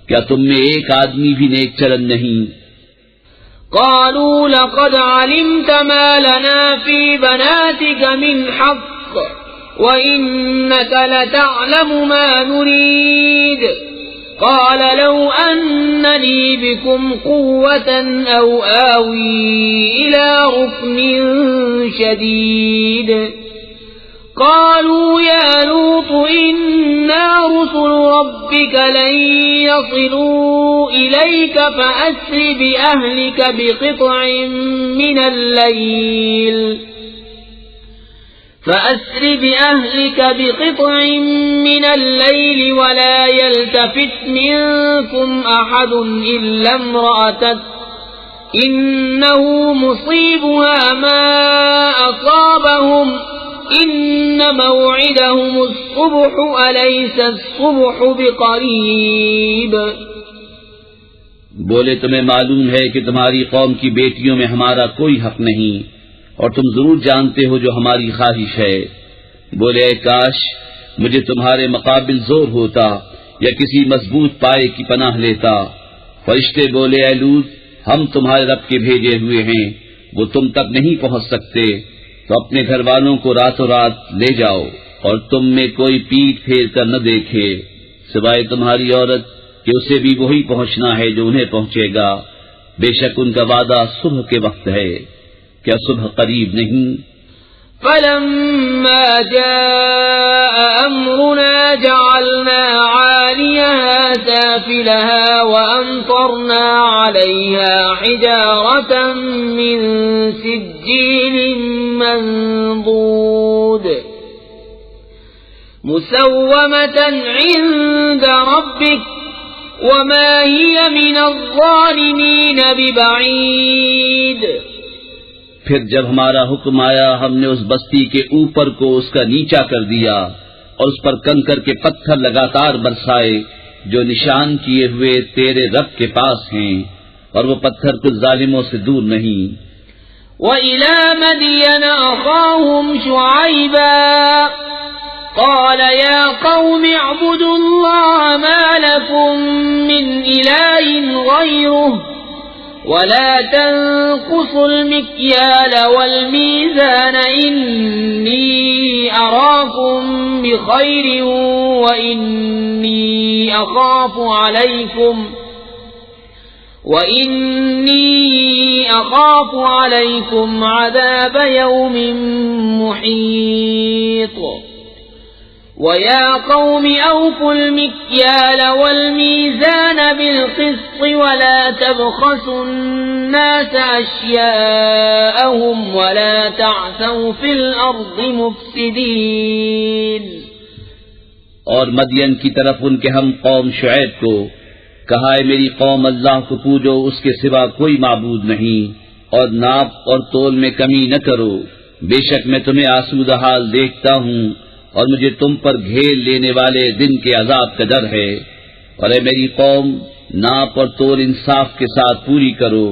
کیا تم میں ایک آدمی بھی نیک چلن نہیں؟ قالوا لقد علمت ما لنا في بناتك من حق وإنك لتعلم ما نريد قال لو أن لي بكم قوة أو آوي إلى ركن شديد قالوا يا لوط إنا رسل ربك لن يصلوا إليك فأسر بأهلك بقطع من الليل ولا يلتفت منكم أحد إلا امرأتك إنه مصيبها ما أصابهم إن موعدهم الصبح أليس الصبح بقريب؟ بولے تمہیں معلوم ہے کہ تمہاری قوم کی بیٹیوں میں ہمارا کوئی حق نہیں اور تم ضرور جانتے ہو جو ہماری خواہش ہے۔ بولے اے کاش مجھے تمہارے مقابل زور ہوتا یا کسی مضبوط پائے کی پناہ لیتا۔ فرشتے بولے اے لوط ہم تمہارے رب کے بھیجے ہوئے ہیں، وہ تم تک نہیں پہنچ سکتے، تو اپنے گھر والوں کو راتوں رات لے جاؤ اور تم میں کوئی پیٹ پھیر کر نہ دیکھے سوائے تمہاری عورت کہ اسے بھی وہی پہنچنا ہے جو انہیں پہنچے گا، بے شک ان کا وعدہ صبح کے وقت ہے، کیا صبح قریب نہیں؟ فلما جاء أمرنا جعلنا عاليها سافلها وأمطرنا عليها حجارة من سجيل منضود مسومة عند ربك وما هي من الظالمين ببعيد۔ پھر جب ہمارا حکم آیا ہم نے اس بستی کے اوپر کو اس کا نیچا کر دیا اور اس پر کنکر کے پتھر لگاتار برسائے جو نشان کیے ہوئے تیرے رب کے پاس ہیں، اور وہ پتھر کچھ ظالموں سے دور نہیں۔ وَإِلَى مَدْيَنَ أَخَاهُمْ شُعَيْبًا قَالَ يَا قَوْمِ اعْبُدُوا اللَّهَ مَا لَكُمْ مِنْ إِلَٰهٍ غَيْرُهُ ولا تنقصوا المكيال والميزان إني أراكم بخير وإني أخاف عليكم عذاب يوم محيط ويا قوم أوفوا المكيال والميزان بالقسط ولا تبخسوا الناس أشياءهم ولا تعثوا في الأرض مفسدين۔ اور مدین کی طرف ان کے ہم قوم شعیب کو کہا ہے میری قوم اللہ کو پوجو، اس کے سوا کوئی معبود نہیں، اور ناپ اور تول میں کمی نہ کرو، بے شک میں تمہیں آسودہ حال دیکھتا ہوں اور مجھے تم پر گھیر لینے والے دن کے عذاب کا ڈر ہے۔ اور اے میری قوم ناپ اور تول انصاف کے ساتھ پوری کرو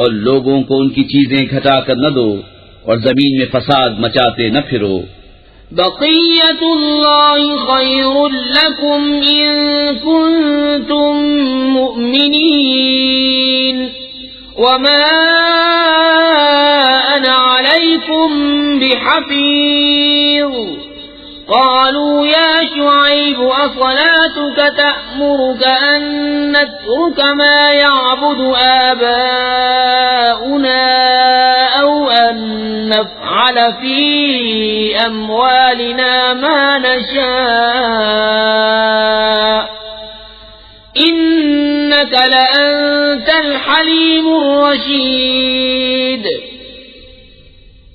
اور لوگوں کو ان کی چیزیں گھٹا کر نہ دو اور زمین میں فساد مچاتے نہ پھرو۔ بقیت اللہ خیر لکم ان کنتم مؤمنین وما انا علیکم بحفیظ۔ قالوا يا شعيب أصلاتك تأمرك أن نترك ما يعبد آباؤنا أو أن نفعل في أموالنا ما نشاء إنك لأنت الحليم الرشيد۔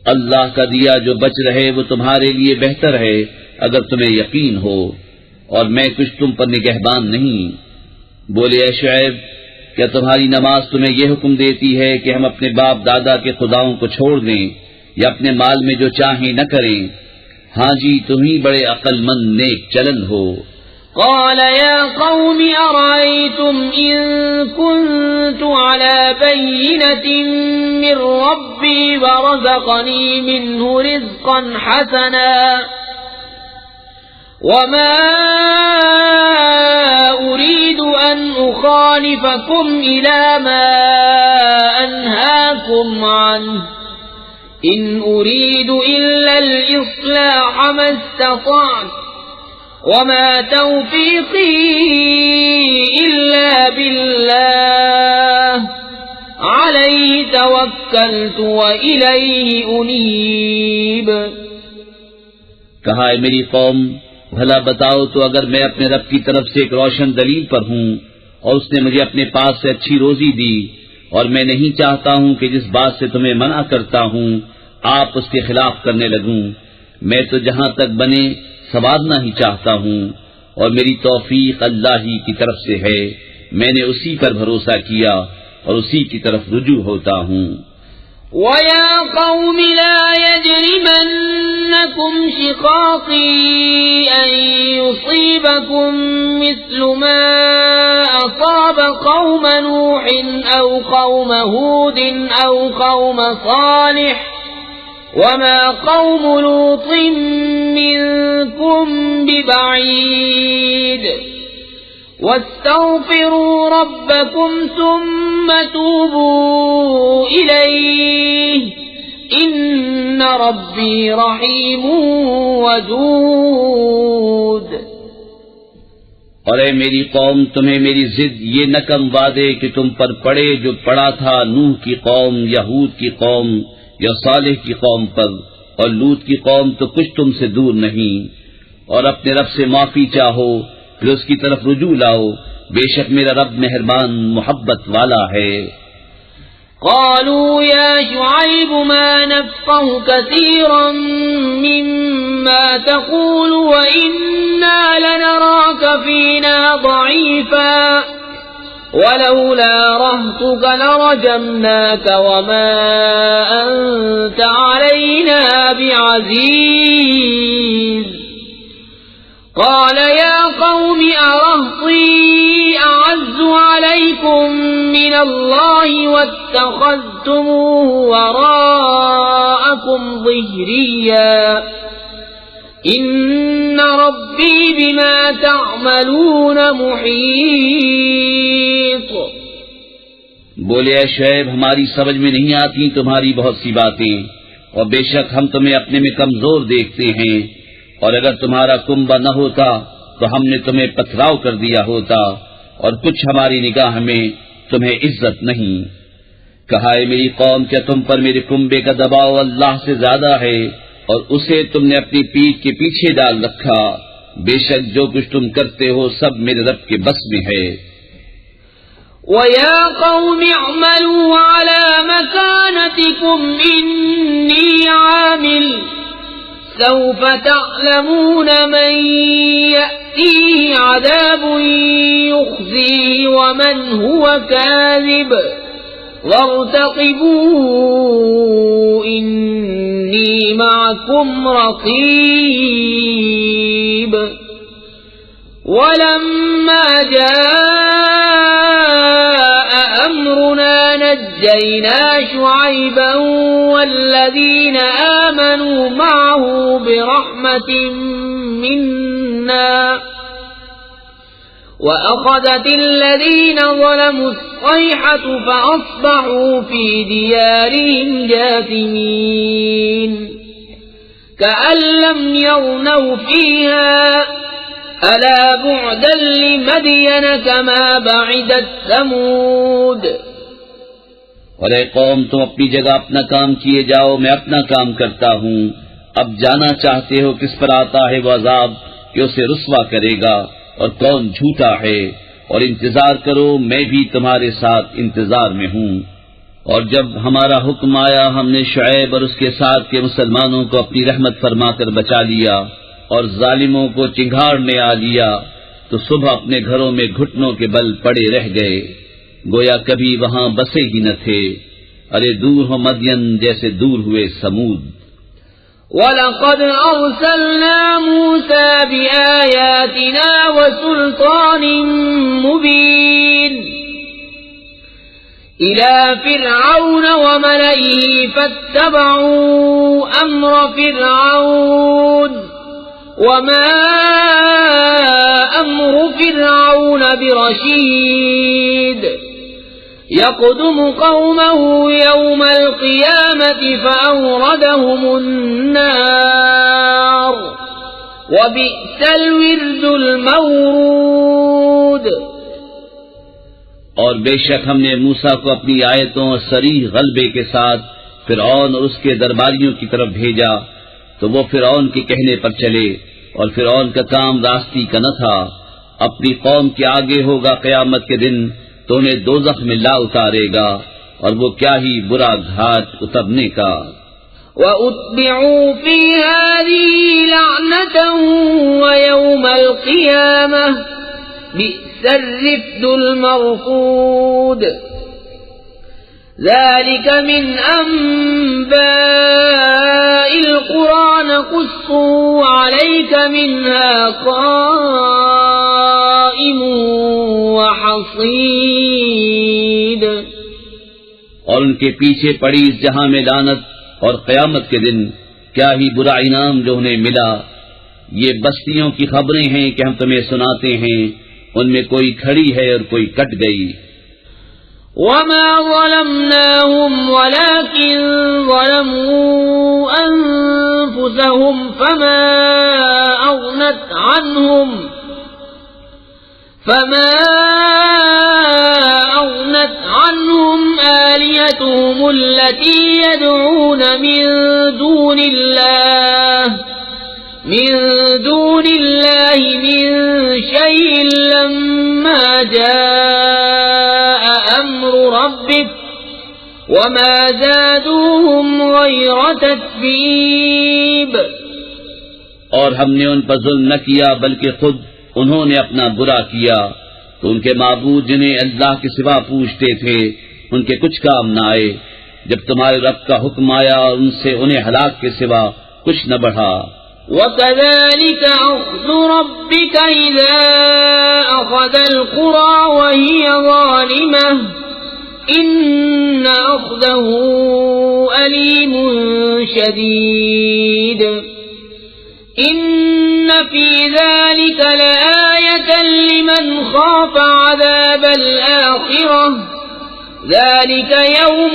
اللہ کا دیا جو بچ رہے وہ تمہارے لیے بہتر ہے اگر تمہیں یقین ہو، اور میں کچھ تم پر نگہبان نہیں۔ بولے اے شعیب، کیا تمہاری نماز تمہیں یہ حکم دیتی ہے کہ ہم اپنے باپ دادا کے خداؤں کو چھوڑ دیں یا اپنے مال میں جو چاہیں نہ کریں؟ ہاں جی، تم ہی بڑے عقل مند نیک چلن ہو۔ قال يا قوم أرأيتم إن كنت على بينة من ربي ورزقني منه رزقا حسنا وما أريد أن أخالفكم إلى ما أنهاكم عنه إن أريد إلا الإصلاح ما استطعت وما توفيقي إلا بالله عليه توكلت وإليه أنيب۔ کہا اے میری قوم، بھلا بتاؤ تو اگر میں اپنے رب کی طرف سے ایک روشن دلیل پر ہوں اور اس نے مجھے اپنے پاس سے اچھی روزی دی، اور میں نہیں چاہتا ہوں کہ جس بات سے تمہیں منع کرتا ہوں آپ اس کے خلاف کرنے لگوں، میں تو جہاں تک بنے سنوارنا ہی چاہتا ہوں، اور میری توفیق اللہ ہی کی طرف سے ہے، میں نے اسی پر بھروسہ کیا اور اسی کی طرف رجوع ہوتا ہوں۔ وَيَا قَوْمِ لَا يَجْرِمَنَّكُمْ شِقَاقِي أَن يُصِيبَكُم مِّثْلُ مَا أَصَابَ قَوْمَ نُوحٍ أَوْ قَوْمَ هُودٍ أَوْ قَوْمَ صَالِحٍ وَمَا قَوْمُ لُوطٍ مِّنكُم بِبَعِيدٍ وَاسْتَغْفِرُوا رَبَّكُمْ ثُمَّ تُوبُوا إِلَيْهِ إِنَّ رَبِّي رَحِيمٌ وَدُودٌ۔ اور اے میری قوم، تمہیں میری ضد یہ نہ کم وعدے کہ تم پر پڑے جو پڑا تھا نوح کی قوم، یہود کی قوم یا صالح کی قوم پر، اور لوط کی قوم تو کچھ تم سے دور نہیں۔ اور اپنے رب سے معافی چاہو، پھر اس کی طرف رجوع لاؤ، بے شک میرا رب مہربان محبت والا ہے۔ قالوا يا شعيب ما نفقه كثيرا مما تقول وإنا لنراك فينا ضعيفا ولولا رهطك لرجمناك وما أنت علينا بعزيز۔ قال يا قوم أرهطي أعز عليكم من الله واتخذتموه وراءكم ظهريا إن ربي بما تعملون محيط۔ بولے اے شعیب، ہماری سمجھ میں نہیں آتی تمہاری بہت سی باتیں، اور بے شک ہم تمہیں اپنے میں کمزور دیکھتے ہیں، اور اگر تمہارا کنبہ نہ ہوتا تو ہم نے تمہیں پتھراؤ کر دیا ہوتا، اور کچھ ہماری نگاہ میں تمہیں عزت نہیں۔ کہا اے میری قوم، کیا تم پر میرے کنبے کا دباؤ اللہ سے زیادہ ہے، اور اسے تم نے اپنی پیٹھ کے پیچھے ڈال رکھا؟ بے شک جو کچھ تم کرتے ہو سب میرے رب کے بس میں ہے۔ وَيَا قَوْمِ اعْمَلُوا عَلَى مَكَانَتِكُمْ إِنِّي عَامِلٌ سوف تعلمون من يأتيه عذاب يخزيه ومن هو كاذب وارتقبوا إني معكم رقيب۔ ولما جاء أمرنا نجينا شعيبا والذين آمنوا معه برحمة منا وأخذت الذين ظلموا الصيحة فأصبحوا في ديارهم جاثمين كأن لم يغنوا فيها ألا بعدا لمدين كما بعدت ثمود۔ اور اے قوم، تم اپنی جگہ اپنا کام کیے جاؤ، میں اپنا کام کرتا ہوں۔ اب جانا چاہتے ہو کس پر آتا ہے وہ عذاب کہ اسے رسوا کرے گا، اور کون جھوٹا ہے، اور انتظار کرو، میں بھی تمہارے ساتھ انتظار میں ہوں۔ اور جب ہمارا حکم آیا، ہم نے شعیب اور اس کے ساتھ کے مسلمانوں کو اپنی رحمت فرما کر بچا لیا، اور ظالموں کو چنگھاڑنے آ لیا تو صبح اپنے گھروں میں گھٹنوں کے بل پڑے رہ گئے، گویا کبھی وہاں بسے ہی نہ تھے۔ ارے دور ہو مدین جیسے دور ہوئے سمود۔ وَلَقَدْ أَرْسَلْنَا مُوسَى بِآيَاتِنَا وَسُلْطَانٍ مُبِينٍ إِلَى فِرْعَوْنَ وَمَلَئِهِ فَاتَّبَعُوا أَمْرَ فِرْعَوْنَ وَمَا أَمْرُ فِرْعَوْنَ بِرَشِيدٍ يَقْدُمُ قَوْمَهُ يَوْمَ الْقِيَامَةِ فَأَوْرَدَهُمُ النَّارَ وَبِئْسَ الْوِرْدُ الْمَوْرُودُ۔ اور بے شک ہم نے موسیٰ کو اپنی آیتوں اور صریح غلبے کے ساتھ فرعون اور اس کے درباریوں کی طرف بھیجا، تو وہ فرعون کے کہنے پر چلے، اور فرعون کا کام راستی کا نہ تھا۔ اپنی قوم کے آگے ہوگا قیامت کے دن تو انہیں دوزخ میں لا اتارے گا، اور وہ کیا ہی برا گھاٹ اترنے کا۔ وَأُتْبِعُوا فِي هَٰذِهِ لَعْنَةً وَيَوْمَ الْقِيَامَةِ بِئْسَ الرِّفْدُ الْمَرْفُودُ۔ ذَلِكَ مِنْ أَنبَاءِ الْقُرَىٰ نَقُصُّهُ عَلَيْكَ مِنْهَا قَائِمٌ وَحَصِيدٌ۔ اور ان کے پیچھے پڑی اس جہاں میں لعنت اور قیامت کے دن کیا ہی برا انعام جو انہیں ملا۔ یہ بستیوں کی خبریں ہیں کہ ہم تمہیں سناتے ہیں، ان میں کوئی کھڑی ہے اور کوئی کٹ گئی۔ وَمَا ظَلَمْنَاهُمْ وَلَٰكِن ظَلَمُوا أَنفُسَهُمْ فَمَا أَغْنَتْ عَنْهُمْ آلِهَتُهُمُ الَّتِي يَدْعُونَ مِن دُونِ اللَّهِ مِن شَيْءٍ لَّمَّا جَاءَ أَمْرُ رَبِّكَ وَمَا زَادُوهُمْ غَيْرَ تَتْبِيبٍ۔ اور ہم نے ان پر ظلم نہ کیا بلکہ خود انہوں نے اپنا برا کیا، تو ان کے معبود جنہیں اللہ کے سوا پوچھتے تھے ان کے کچھ کام نہ آئے، جب تمہارے رب کا حکم آیا اور ان سے انہیں ہلاک کے سوا کچھ نہ بڑھا۔ وَكَذَلِكَ أَخْذُ رَبِّكَ إِذَا أَخَذَ الْقُرَىٰ وَهِيَ ظَالِمَةٌ إِنَّ أَخْذَهُ أَلِيمٌ شَدِيدٌ۔ إِنَّ فِي ذَلِكَ لَآيَةً لِمَنْ خَافَ عَذَابَ الْآخِرَةِ ذَلِكَ يَوْمٌ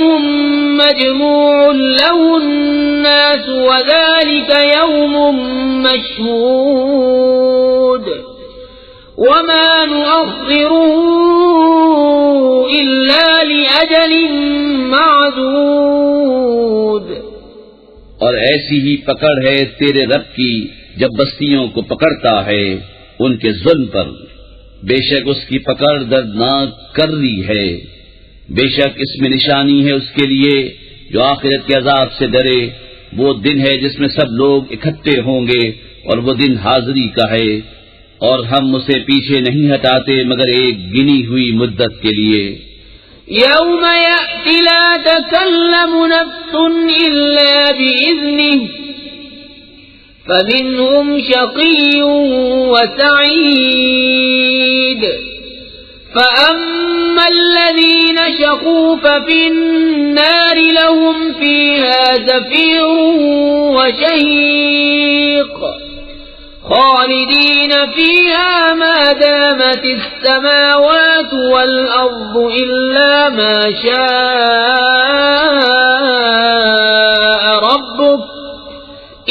مَّجْمُوعٌ لَّهُ النَّاسُ وَذَلِكَ يَوْمٌ مَّشْهُودٌ وَمَا نُؤَخِّرُهُ إِلَّا لِأَجَلٍ مَّعْدُودٍ۔ اور ایسی ہی پکڑ ہے تیرے رب کی جب بستیوں کو پکڑتا ہے ان کے ظلم پر، بے شک اس کی پکڑ دردناک کرری ہے۔ بے شک اس میں نشانی ہے اس کے لیے جو آخرت کے عذاب سے ڈرے، وہ دن ہے جس میں سب لوگ اکٹھے ہوں گے اور وہ دن حاضری کا ہے، اور ہم اسے پیچھے نہیں ہٹاتے مگر ایک گنی ہوئی مدت کے لیے۔ يَوْمَ يَأْتِ لَا تَكَلَّمُ نَفْسٌ إِلَّا بِإِذْنِهِ فَمِنْهُمْ شَقِيٌّ وَسَعِيدٌ فَأَمَّا الَّذِينَ شَقُوا فَفِي النَّارِ لَهُمْ فِيهَا زَفِيرٌ وَشَهِيقٌ خَالِدِينَ فِيهَا مَا دَامَتِ السَّمَاوَاتُ وَالْأَرْضُ إِلَّا مَا شَاءَ رَبُّكَ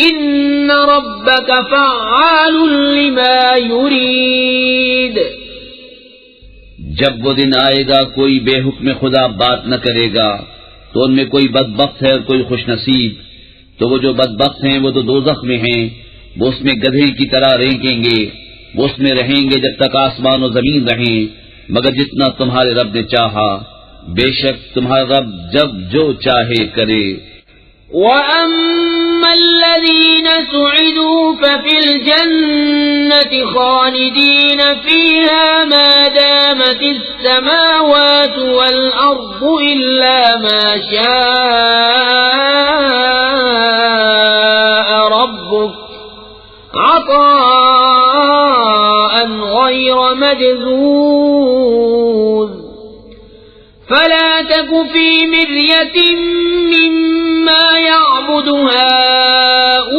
إِنَّ رَبَّكَ فَعَّالٌ لِمَا يُرِيدُ۔ جب وہ دن آئے گا کوئی بے حکم خدا بات نہ کرے گا، تو ان میں کوئی بدبخت ہے اور کوئی خوش نصیب۔ تو وہ جو بدبخت ہیں وہ تو دوزخ میں ہیں، وہ اس میں گدھے کی طرح رینگیں گے، وہ اس میں رہیں گے جب تک آسمان و زمین رہیں، مگر جتنا تمہارے رب نے چاہا، بے شک تمہارا رب جب جو چاہے کرے۔ وَأَمَّا الَّذِينَ سُعِدُوا فَفِي الْجَنَّةِ خَالِدِينَ فِيهَا مَا دَامَتِ السَّمَاوَاتُ وَالْأَرْضُ إِلَّا مَا شَاءَ رَبُّكَ عَطَاءً غَيْرَ مَجْذُوذٍ فَلَا تَكُ فِي مِرْيَةٍ مِّمَّا يَعْبُدُ هَؤُلَاءِ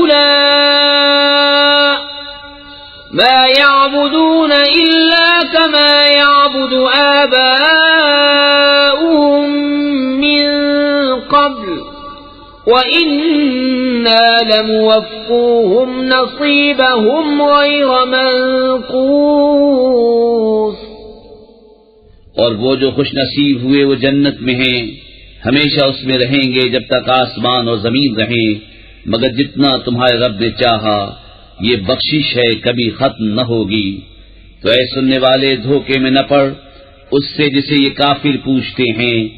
مَا يَعْبُدُونَ إِلَّا كَمَا يَعْبُدُ آبَاؤُهُم مِّن قَبْلُ وَإِنَّا لَمُوَفُّوهُمْ نَصِيبَهُمْ غَيْرَ مَنقُوصٍ۔ اور وہ جو خوش نصیب ہوئے وہ جنت میں ہیں، ہمیشہ اس میں رہیں گے جب تک آسمان اور زمین رہیں، مگر جتنا تمہارے رب نے چاہا، یہ بخشش ہے کبھی ختم نہ ہوگی۔ تو اے سننے والے دھوکے میں نہ پڑ اس سے جسے یہ کافر پوچھتے ہیں،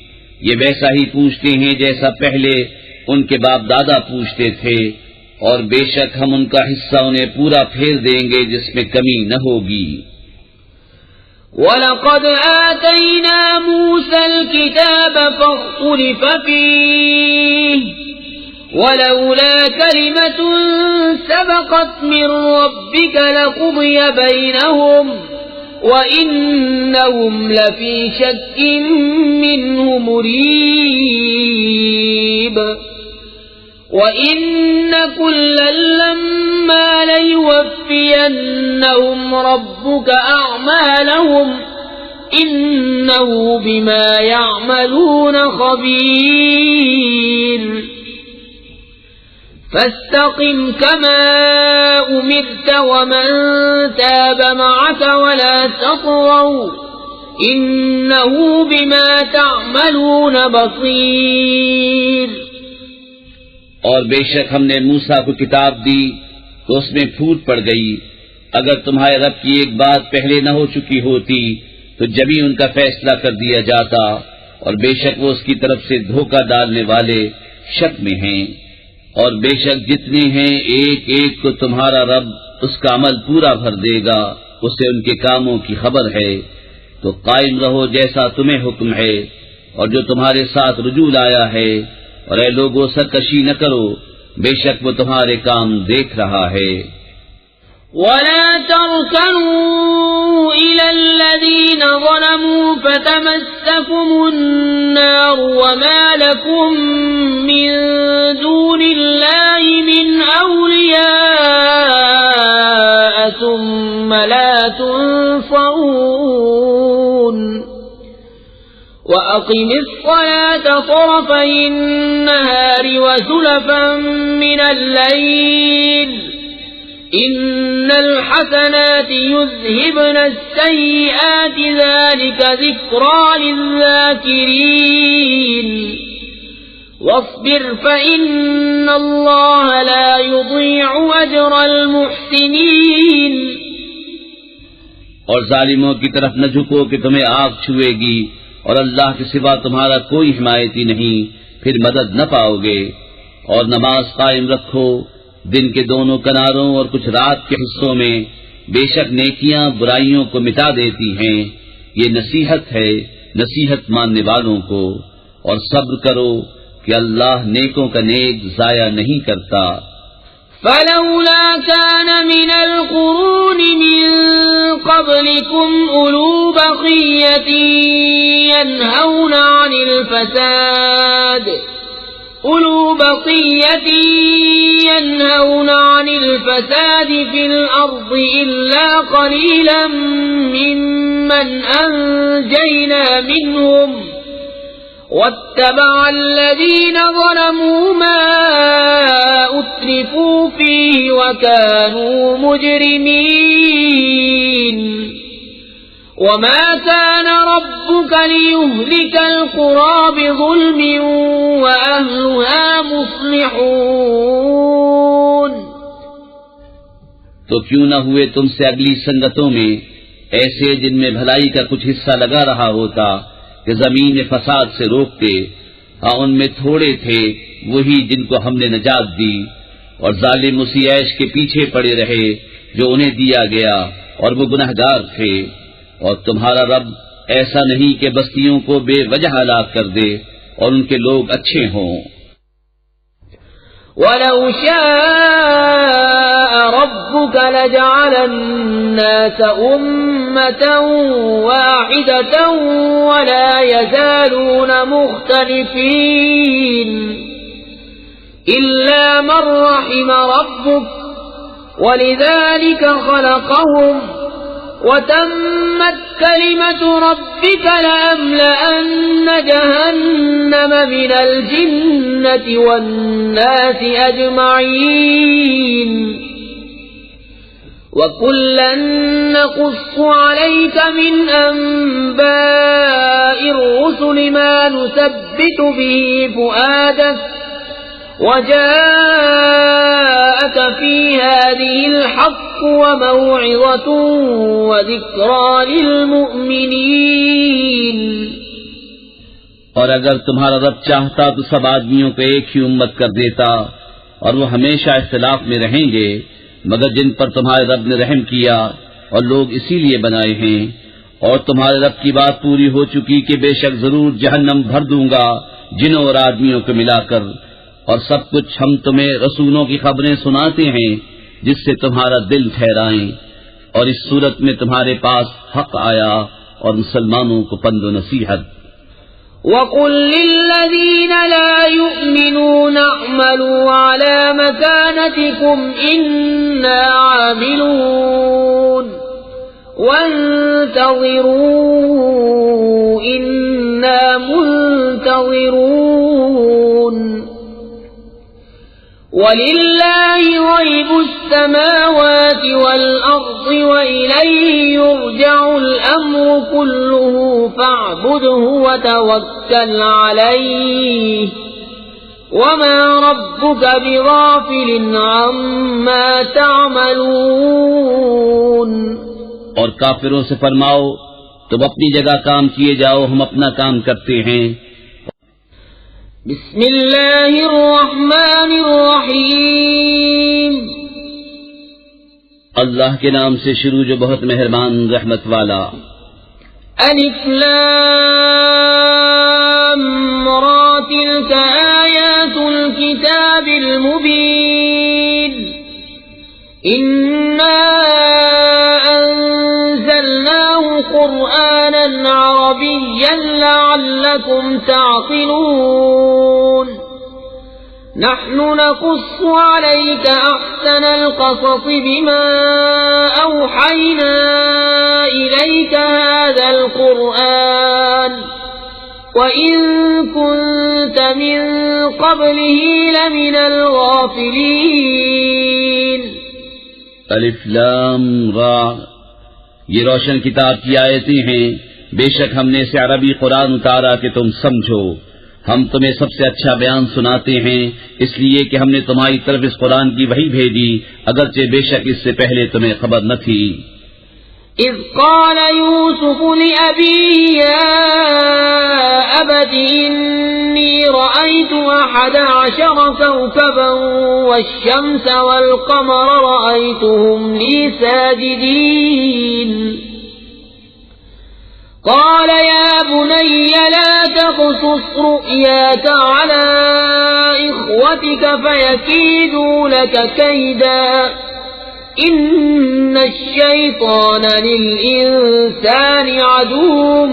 یہ ویسا ہی پوچھتے ہیں جیسا پہلے ان کے باپ دادا پوچھتے تھے، اور بے شک ہم ان کا حصہ انہیں پورا پھیر دیں گے جس میں کمی نہ ہوگی۔ وَلَقَدْ آتَيْنَا مُوسَى الْكِتَابَ فَاخْتُلِفَ فِيهِ وَلَوْلَا كَلِمَةٌ سَبَقَتْ مِنْ رَبِّكَ لَقُضِيَ بَيْنَهُمْ وَإِنَّهُمْ لَفِي شَكٍّ مِّنْهُ مُرِيبٍ وَإِنَّ كُلًّا لَّمَّا لَيُوَفِّيَنَّهُمْ رَبُّكَ أَعْمَالَهُمْ إِنَّهُ بِمَا يَعْمَلُونَ خَبِيرٌ فَاسْتَقِمْ كَمَا أُمِرْتَ وَمَن تَابَ مَعَكَ وَلَا تَطْغَوْا إِنَّهُ بِمَا تَعْمَلُونَ بَصِيرٌ۔ اور بے شک ہم نے موسیٰ کو کتاب دی تو اس میں پھوٹ پڑ گئی، اگر تمہارے رب کی ایک بات پہلے نہ ہو چکی ہوتی تو جبھی ان کا فیصلہ کر دیا جاتا، اور بے شک وہ اس کی طرف سے دھوکہ ڈالنے والے شک میں ہیں۔ اور بے شک جتنے ہیں ایک ایک کو تمہارا رب اس کا عمل پورا بھر دے گا، اسے ان کے کاموں کی خبر ہے۔ تو قائم رہو جیسا تمہیں حکم ہے، اور جو تمہارے ساتھ رجوع آیا ہے، اور اے لوگوں سرکشی نہ کرو، بے شک وہ تمہارے کام دیکھ رہا ہے۔ وَلَا تَرْكَنُوا إِلَى الَّذِينَ ظَلَمُوا فَتَمَسَّكُمُ النَّارُ وَمَا لَكُم مِّن دُونِ اللَّهِ مِنْ أَوْلِيَاءَ ثُمَّ لَا تُنصَرُونَ وَأَقِمِ الصَّلَاةَ طَرَفَيِ النَّهَارِ وَزُلَفًا مِّنَ اللَّيْلِ إِنَّ الْحَسَنَاتِ يُذْهِبْنَ السَّيِّئَاتِ ذَلِكَ ذِكْرَى لِلذَّاكِرِينَ وَاصْبِرْ فَإِنَّ اللَّهَ لَا يُضِيعُ أَجْرَ الْمُحْسِنِينَ۔ اور ظالموں کی طرف نہ جھکو کہ تمہیں آگ چھوئے گی، اور اللہ کے سوا تمہارا کوئی حمایتی نہیں، پھر مدد نہ پاؤ گے۔ اور نماز قائم رکھو دن کے دونوں کناروں اور کچھ رات کے حصوں میں، بے شک نیکیاں برائیوں کو مٹا دیتی ہیں، یہ نصیحت ہے نصیحت ماننے والوں کو۔ اور صبر کرو کہ اللہ نیکوں کا نیک ضائع نہیں کرتا۔ فَلَوْلَا كَانَ مِنَ الْقُرُونِ مِن قَبْلِكُمْ أُولُو بَقِيَّةٍ يَنْهَوْنَ عَنِ الْفَسَادِ فِي الْأَرْضِ إِلَّا قَلِيلًا مِّمَّنْ أَنجَيْنَا مِنْهُمْ وَاتَّبَعَ الَّذِينَ ظَلَمُوا مَا أُتْرِفُوا فِيهِ وَكَانُوا مُجْرِمِينَ وَمَا كَانَ رَبُّكَ لِيُهْلِكَ الْقُرَى بِظُلْمٍ وَأَهْلُهَا مُصْلِحُونَ۔ تو کیوں نہ ہوئے تم سے اگلی سنگتوں میں ایسے جن میں بھلائی کا کچھ حصہ لگا رہا ہوتا کہ زمین فساد سے روکتے، ہاں ان میں تھوڑے تھے وہی جن کو ہم نے نجات دی، اور ظالم اسی عیش کے پیچھے پڑے رہے جو انہیں دیا گیا، اور وہ گنہگار تھے۔ اور تمہارا رب ایسا نہیں کہ بستیوں کو بے وجہ ہلاک کر دے اور ان کے لوگ اچھے ہوں۔ وَلَوْ شَاءَ رَبُّكَ لَجَعَلَ النَّاسَ أُمَّةً وَاحِدَةً وَلَا يَزَالُونَ مُخْتَلِفِينَ إِلَّا مَن رَّحِمَ رَبُّكَ وَلِذَلِكَ خَلَقَهُمْ وَتَمَّتْ كَلِمَةُ رَبِّكَ لَأَمْلَأَنَّ جَهَنَّمَ مِنَ الْجِنَّةِ وَالنَّاسِ أَجْمَعِينَ وَكُلًّا نَّقُصُّ عَلَيْكَ مِنْ أَنبَاءِ الرُّسُلِ مَا نُثَبِّتُ بِهِ فُؤَادَكَ وَجَاءَكَ فِي هَٰذِهِ الْحَقُّ وَمَوْعِظَةٌ وَذِكْرَىٰ لِلْمُؤْمِنِينَ۔ اور اگر تمہارا رب چاہتا تو سب آدمیوں کو ایک ہی امت کر دیتا، اور وہ ہمیشہ اختلاف میں رہیں گے، مگر جن پر تمہارے رب نے رحم کیا اور لوگ اسی لیے بنائے ہیں، اور تمہارے رب کی بات پوری ہو چکی کہ بے شک ضرور جہنم بھر دوں گا جنوں اور آدمیوں کو ملا کر، اور سب کچھ ہم تمہیں رسولوں کی خبریں سناتے ہیں جس سے تمہارا دل ٹھہرائیں، اور اس صورت میں تمہارے پاس حق آیا اور مسلمانوں کو پند و نصیحت۔ وَقُل لِّلَّذِينَ لَا يُؤْمِنُونَ اعْمَلُوا عَلَىٰ مَكَانَتِكُمْ إِنَّا عَامِلُونَ وَانتَظِرُوا إِنَّا مُنتَظِرُونَ وَلِلَّهِ غَيْبُ السَّمَاوَاتِ وَالْأَرْضِ وَإِلَيْهِ يُرْجَعُ الْأَمْرُ كُلُّهُ فَاعْبُدْهُ وَتَوَكَّلْ عَلَيْهِ وَمَا رَبُّكَ بِغَافِلٍ عَمَّا تَعْمَلُونَ۔ اور کافروں سے فرماؤ تم اپنی جگہ کام کیے جاؤ، ہم اپنا کام کرتے ہیں۔ بسم اللہ الرحمن الرحیم، اللہ کے نام سے شروع جو بہت مہربان رحمت والا۔ الف لام را تلک آیات الكتاب المبین، انا انزلناه قرآنا عربيا لعلكم تعقلون، نحن نقص عليك أحسن القصص بما أوحينا إليك هذا القرآن وإن كنت من قبله لمن الغافلين۔ الف لام را، یہ روشن کتاب کی آیتیں ہیں، بے شک ہم نے اسے عربی قرآن اتارا کہ تم سمجھو۔ ہم تمہیں سب سے اچھا بیان سناتے ہیں اس لیے کہ ہم نے تمہاری طرف اس قرآن کی وحی بھیجی، اگرچہ بے شک اس سے پہلے تمہیں خبر نہ تھی۔ اذ قال يوسف لأبيه يا أبت إني رأيت 11 كوكبا والشمس والقمر رأيتهم لي ساجدين، قال يا بني لا تقصص رؤياك على إخوتك فيكيدوا لك كيدا، إن الشيطان للإنسان عدو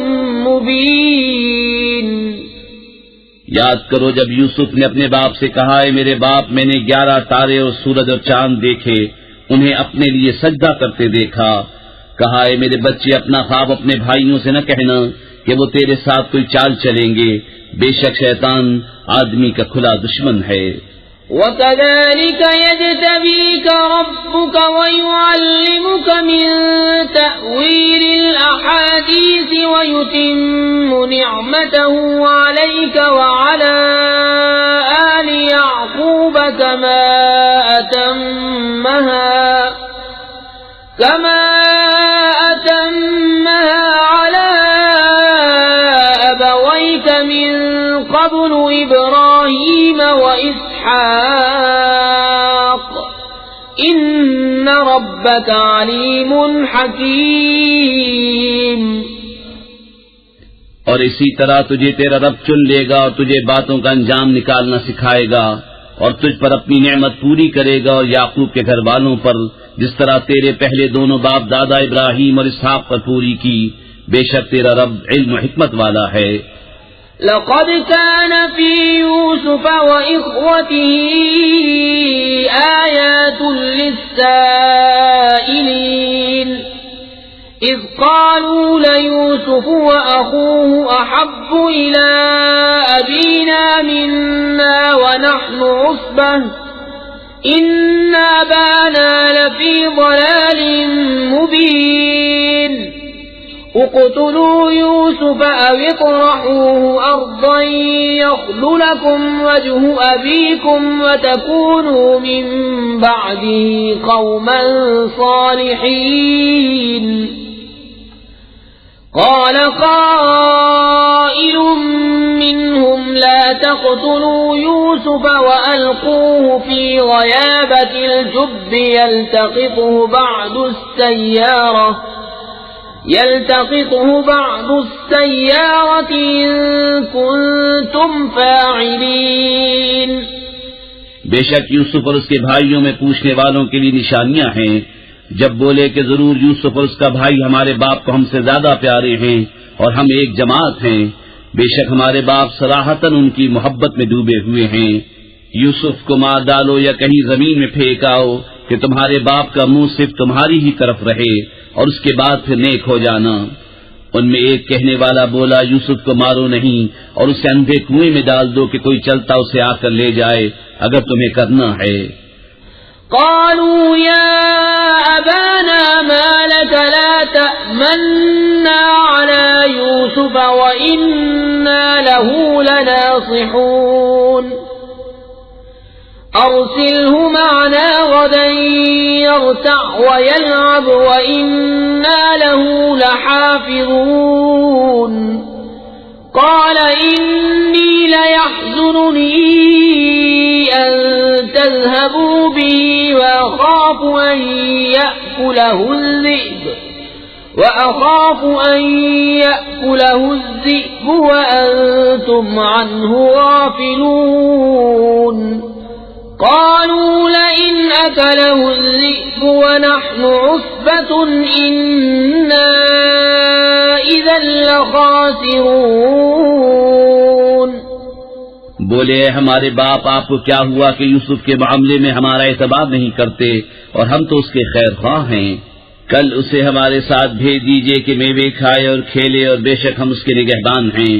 مبين۔ یاد کرو جب یوسف نے اپنے باپ سے کہا، اے میرے باپ میں نے 11 تارے اور سورج اور چاند دیکھے، انہیں اپنے لیے سجدہ کرتے دیکھا۔ کہا، اے میرے بچے اپنا خواب اپنے بھائیوں سے نہ کہنا کہ وہ تیرے ساتھ کوئی چال چلیں گے، بے شک شیطان آدمی کا کھلا دشمن ہے۔ وَكَذَلِكَ يَجْتَبِيكَ رَبُّكَ وَيُعَلِّمُكَ مِن تَأْوِيلِ الْأَحَادِيثِ وَيُتِمُّ نِعْمَتَهُ عَلَيْكَ وَعَلَى آلِ يَعْقُوبَ كَمَا أتمها على أبويك من قبل إبراهيم وإسحاق إسحاق إن ربك عليم حكيم. اور اسی طرح تجھے تیرا رب چن لے گا اور تجھے باتوں کا انجام نکالنا سکھائے گا اور تجھ پر اپنی نعمت پوری کرے گا اور یعقوب کے گھر والوں پر جس طرح تیرے پہلے دونوں باپ دادا ابراہیم اور اسحاق پر پوری کی. بے شک تیرا رب علم و حکمت والا ہے. لقد كان في يوسف وإخوته آيات للسائلين إذ قالوا ليوسف وأخوه أحب إلى أبينا منا ونحن عصبة إن أبانا لفي ضلال مبين. اقتلوا يوسف أو اطرحوه أرضا يخل لكم وجه أبيكم وتكونوا من بعده قوما صالحين. قال قائل منهم لا تقتلوا يوسف وألقوه في غيابة الجب يلتقطه بعض السيارة إن كنتم فاعلين. بے شک یوسف اور اس کے بھائیوں میں پوچھنے والوں کے لیے نشانیاں ہیں. جب بولے کہ ضرور یوسف اور اس کا بھائی ہمارے باپ کو ہم سے زیادہ پیارے ہیں اور ہم ایک جماعت ہیں، بے شک ہمارے باپ صراحتاً ان کی محبت میں ڈوبے ہوئے ہیں. یوسف کو مار ڈالو یا کہیں زمین میں پھینکاؤ کہ تمہارے باپ کا منہ صرف تمہاری ہی طرف رہے اور اس کے بعد پھر نیک ہو جانا. ان میں ایک کہنے والا بولا یوسف کو مارو نہیں اور اسے اندھے کنویں میں ڈال دو کہ کوئی چلتا اسے آ کر لے جائے اگر تمہیں کرنا ہے. قالوا يا أبانا ما لك لا تأمنا على يوسف وإنا له لناصحون أرسله معنا غدا يرتع ويلعب وإنا له لحافظون. قال إني ليحزنني أن تذهبوا به وأخاف أن يأكله الذئب وأنتم عنه غافلون. قالوا لئن أكله الذئب ونحن عصبة إنا إذا لخاسرون. بولے ہمارے باپ آپ کو کیا ہوا کہ یوسف کے معاملے میں ہمارا اعتبار نہیں کرتے اور ہم تو اس کے خیر خواہ ہیں. کل اسے ہمارے ساتھ بھیج دیجئے کہ میوے کھائے اور کھیلے اور بے شک ہم اس کے نگہبان ہیں.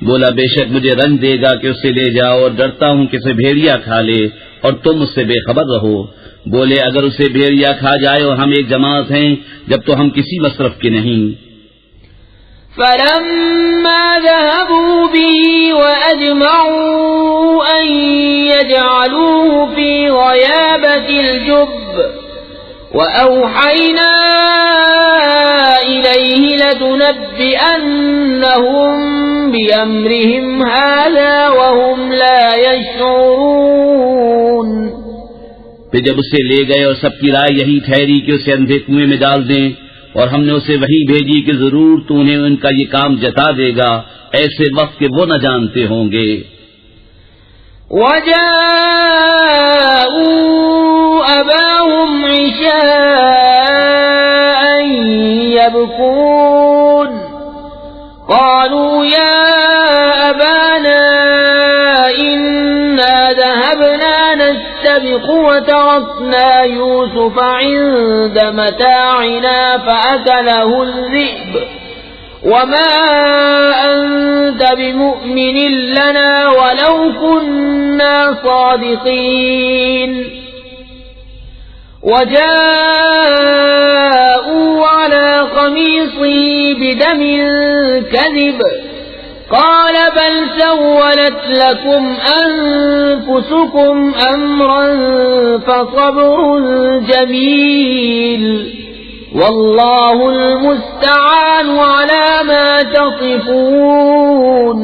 بولا بے شک مجھے رنج دے گا کہ اسے لے جاؤ اور ڈرتا ہوں کہ اسے بھیڑیا کھا لے اور تم اس سے بے خبر رہو. بولے اگر اسے بھیڑیا کھا جائے اور ہم ایک جماعت ہیں جب تو ہم کسی مصرف کے نہیں. فلما ذهبوا به وأجمعوا أن يجعلوه في غيابة الجب وأوحينا إليه لتنبئنهم بأمرهم هذا وهم لا يشعرون. پھر جب اسے لے گئے اور سب کی رائے یہی ٹھہری کہ اسے اندھے کنویں میں ڈال دیں اور ہم نے اسے وحی بھیجی کہ ضرور تو انہیں ان کا یہ کام جتا دے گا ایسے وقت کہ وہ نہ جانتے ہوں گے. وَجَاءُوا أَبَاهُمْ عِشَاءً يَبْكُونَ قَالُوا يَا أَبَانَا إِنَّا ذَهَبْنَا نَسْتَبِقُ وَتَرَكْنَا يُوسُفَ عِندَ مَتَاعِنَا فَأَكَلَهُ الذِّئْبُ وَمَا أَنْتَ بِمُؤْمِنٍ لَنَا وَلَوْ كُنَّا صَادِقِينَ. وَجَاءُوا عَلَى قَمِيصِهِ بِدَمٍ كَذِبٍ قال بل سولت لكم أنفسكم أمرا فصبر جميل والله المستعان على ما تصفون.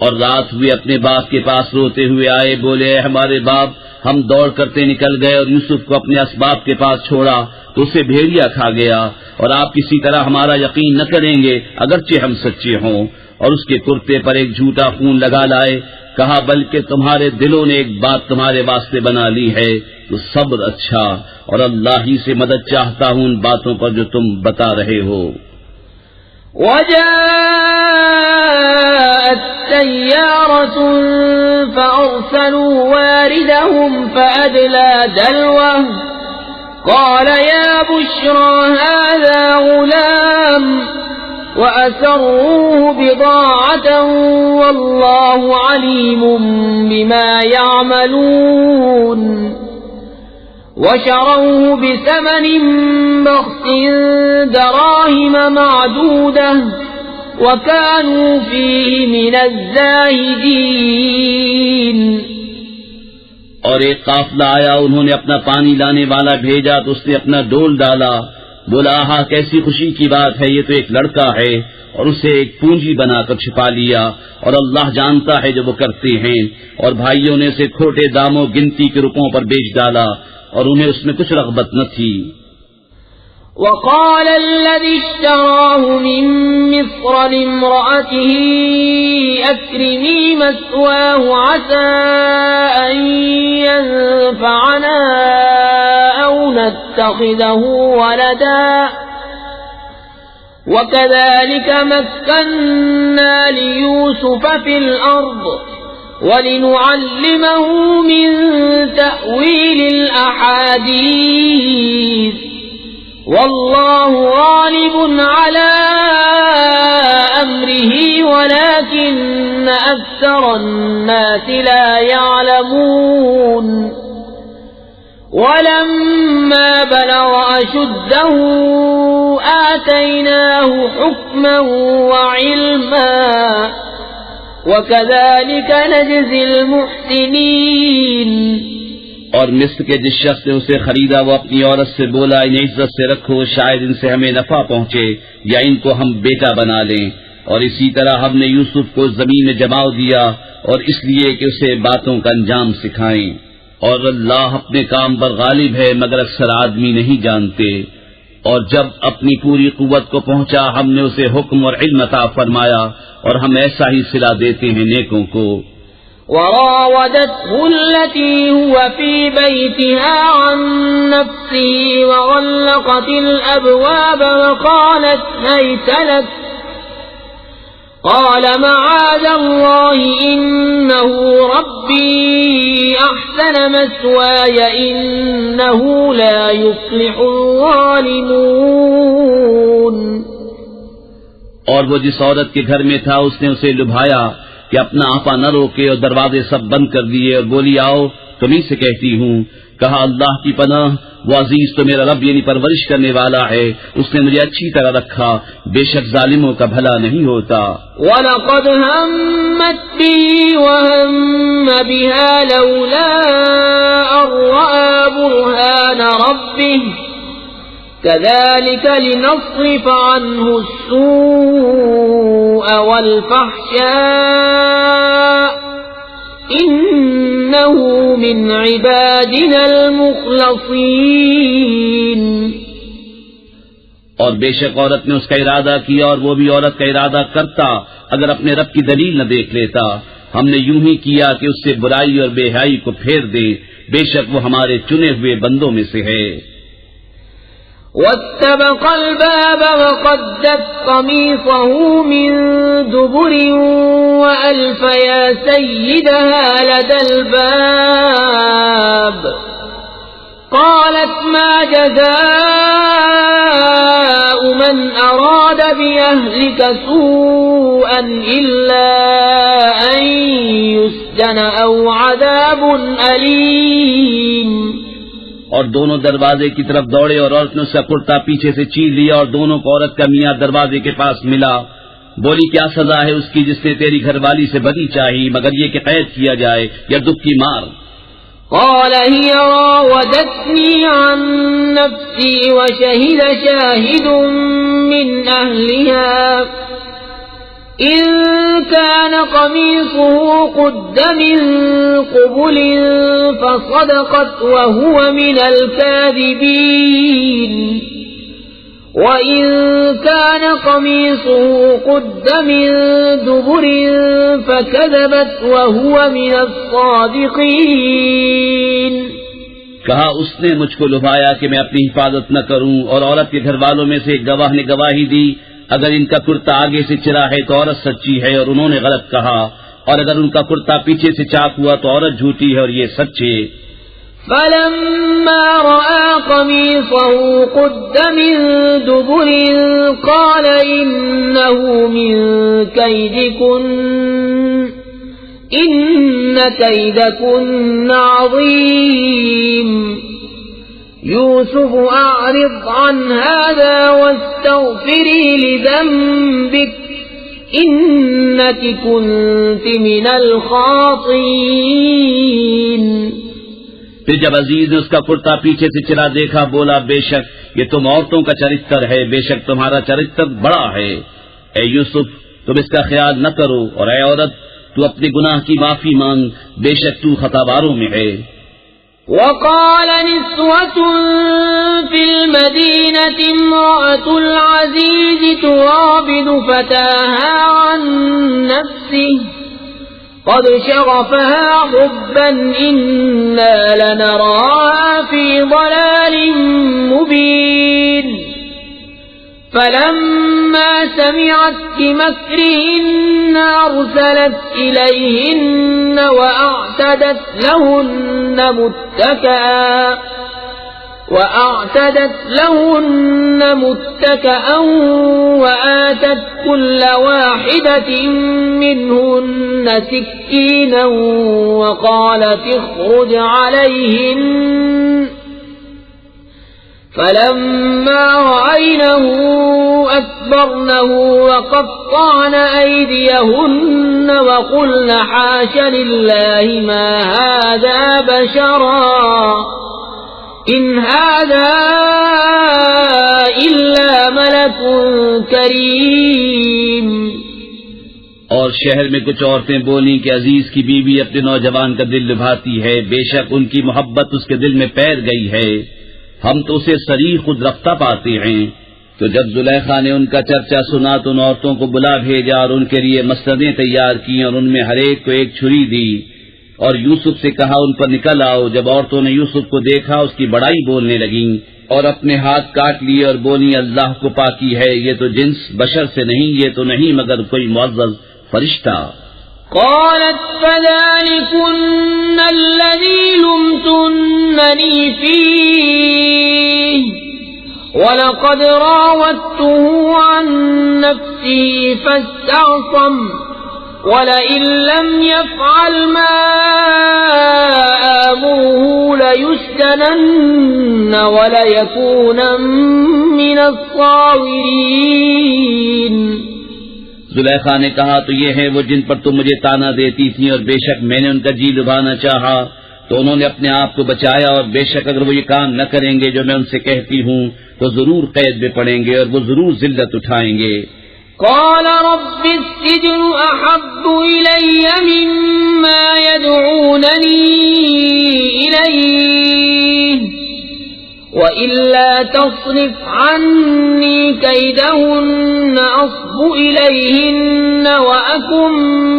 اور رات ہوئے اپنے باپ کے پاس روتے ہوئے آئے، بولے اے ہمارے باپ، ہم دوڑ کرتے نکل گئے اور یوسف کو اپنے اسباب کے پاس چھوڑا تو اسے بھیڑیا کھا گیا، اور آپ کسی طرح ہمارا یقین نہ کریں گے اگرچہ ہم سچے ہوں۔ اور اس کے کرتے پر ایک جھوٹا خون لگا لائے، کہا بلکہ تمہارے دلوں نے ایک بات تمہارے واسطے بنا لی ہے، تو صبر اچھا، اور اللہ ہی سے مدد چاہتا ہوں ان باتوں پر جو تم بتا رہے ہو۔ وجاءت سيارة فأرسلوا واردهم فأدلى دلوه قال يا بشرى هذا غلام وأسروه بضاعة والله عليم بما يعملون وشروه بثمن بخس دراهم معدودة وكانوا فيه من الزاهدين۔ اور ایک قافلہ آیا، انہوں نے اپنا پانی لانے والا بھیجا تو اس نے اپنا ڈول ڈالا، بولا آہا کیسی خوشی کی بات ہے، یہ تو ایک لڑکا ہے، اور اسے ایک پونجی بنا کر چھپا لیا، اور اللہ جانتا ہے جو وہ کرتے ہیں۔ اور بھائیوں نے اسے کھوٹے داموں گنتی کے روپوں پر بیچ ڈالا، اور انہیں اس میں کچھ رغبت نہ تھی۔ وقال الذي اشتراه من مصر لامرأته أكرمي مثواه عسى أن ينفعنا أو نتخذه ولدا وكذلك مكنا ليوسف في الأرض ولنعلمه من تأويل الأحاديث والله غالب على أمره ولكن أكثر الناس لا يعلمون ولما بلغ أشده آتيناه حكما وعلما وكذلك نجزي المحسنين۔ اور مصر کے جس شخص نے اسے خریدا وہ اپنی عورت سے بولا انہیں عزت سے رکھو، شاید ان سے ہمیں نفع پہنچے یا ان کو ہم بیٹا بنا لیں۔ اور اسی طرح ہم نے یوسف کو زمین میں جما دیا، اور اس لیے کہ اسے باتوں کا انجام سکھائیں۔ اور اللہ اپنے کام پر غالب ہے مگر اکثر آدمی نہیں جانتے۔ اور جب اپنی پوری قوت کو پہنچا ہم نے اسے حکم اور علم عطا فرمایا، اور ہم ایسا ہی صلہ دیتے ہیں نیکوں کو۔ وراودته التي هو في بيتها عن نفسه وغلقت الأبواب وقالت هيت لك قال معاذ الله إنه ربي أحسن مثواي إنه لا يفلح الظالمون۔ اور وہ جس عورت کے گھر میں تھا اس نے اسے لبھایا کہ اپنا آپا نہ روکے، اور دروازے سب بند کر دیے، اور بولی آؤ تمہیں سے کہتی ہوں۔ کہا اللہ کی پناہ، وہ عزیز تو میرا رب یعنی پرورش کرنے والا ہے، اس نے مجھے اچھی طرح رکھا، بے شک ظالموں کا بھلا نہیں ہوتا۔ وَلَقَدْ هَمَّتْ بِهِ وَهَمَّ بِهَا لَوْلَا أَن رَّأَىٰ بُرْهَانَ رَبِّهِ كَذَلِكَ لِنَصْرِفَ عَنْهُ السُّوءَ وَالْفَحْشَاءَ إِنَّهُ مِنْ عِبَادِنَا الْمُخْلَصِينَ۔ اور بے شک عورت نے اس کا ارادہ کیا، اور وہ بھی عورت کا ارادہ کرتا اگر اپنے رب کی دلیل نہ دیکھ لیتا۔ ہم نے یوں ہی کیا کہ اس سے برائی اور بے حیائی کو پھیر دے، بے شک وہ ہمارے چنے ہوئے بندوں میں سے ہے۔ وَاتَّبَقَ الْبَابَ وَقَدَّتْ قَمِيصَهُ مِن دُبُرٍ وَأَلْفَ يَا سَيِّدَهَا لَدَى الْبَابِ قَالَتْ مَا جَزَاءُ مَنْ أَرَادَ بِأَهْلِكَ سُوءًا إِلَّا أَن يُسْجَنَ أَوْ عَذَابٌ أَلِيمٌ۔ اور دونوں دروازے کی طرف دوڑے، اور عورت نے اس کا کرتا پیچھے سے چیر لیا، اور دونوں کو عورت کا میاں دروازے کے پاس ملا۔ بولی کیا سزا ہے اس کی جس نے تیری گھر والی سے بدی چاہی مگر یہ کہ قید کیا جائے یا دکھ کی مار؟ قال هي راودتني عن نفسي وشهد شاهد من أهلها إن كان قميصه قد من قبل فصدقت وهو من الكاذبين وإن كان قميصه قد من دبر فكذبت وهو من الصادقين. کہا اس نے مجھ کو لبھایا کہ میں اپنی حفاظت نہ کروں، اور عورت کے گھر والوں میں سے ایک گواہ نے گواہی دی اگر ان کا کرتا آگے سے چرا ہے تو عورت سچی ہے اور انہوں نے غلط کہا، اور اگر ان کا کرتا پیچھے سے چاک ہوا تو عورت جھوٹی ہے اور یہ سچے. فلما رأى قميصه قد من دبر قال إنه من كيدكن إن كيدكن عظيم يوسف أعرض عن هذا واستغفري لذنبك إنك كنت من الخاطئين. پھر جب عزیز نے اس کا کرتا پیچھے سے چرا دیکھا بولا بے شک یہ تم عورتوں کا چرتر ہے، بے شک تمہارا چرتر بڑا ہے. اے یوسف تم اس کا خیال نہ کرو، اور اے عورت تو اپنے گناہ کی معافی مانگ، بے شک تو خطاباروں میں ہے. وقال نسوة في المدينة امرأة العزيز تراود فتاها عن نفسه قد شغفها حبا إنا لنراها في ضلال مبين. فلما سمعت بمكرهن أرسلت إليهن وأعتدت لهن متكئا وآتت كل واحدة منهن سكينا وقالت اخرج عليهن. فلما رأينه أكبرنه وقطعن أيديهن وقلن حاش لله ما هذا بشرا إن هذا إلا ملك كريم. اور شہر میں کچھ عورتیں بولیں کہ عزیز کی بیوی اپنے نوجوان کا دل لبھاتی ہے، بے شک ان کی محبت اس کے دل میں پیر گئی ہے، ہم تو اسے صریح خود رفتہ پاتے ہیں. تو جب زلیخا نے ان کا چرچا سنا تو ان عورتوں کو بلا بھیجا اور ان کے لیے مسندیں تیار کی اور ان میں ہر ایک کو ایک چھری دی اور یوسف سے کہا ان پر نکل آؤ. جب عورتوں نے یوسف کو دیکھا اس کی بڑائی بولنے لگیں اور اپنے ہاتھ کاٹ لیے اور بولی اللہ کو پاکی ہے، یہ تو جنس بشر سے نہیں، یہ تو نہیں مگر کوئی معزز فرشتہ. قالت فذلكن الذي لمتنني فيه ولقد راودته عن نفسه فاستعصم ولئن لم يفعل ما آمره ليسجنن وليكون من الصاغرين. زلیخا نے کہا تو یہ ہے وہ جن پر تم مجھے تانا دیتی تھی، اور بے شک میں نے ان کا جی لبھانا چاہا تو انہوں نے اپنے آپ کو بچایا، اور بے شک اگر وہ یہ کام نہ کریں گے جو میں ان سے کہتی ہوں تو ضرور قید میں پڑیں گے اور وہ ضرور ذلت اٹھائیں گے. قال رب السجن أحب إلي مما يدعونني إليه وإلا تصرف عني كيدهن أصب إليهن وأكن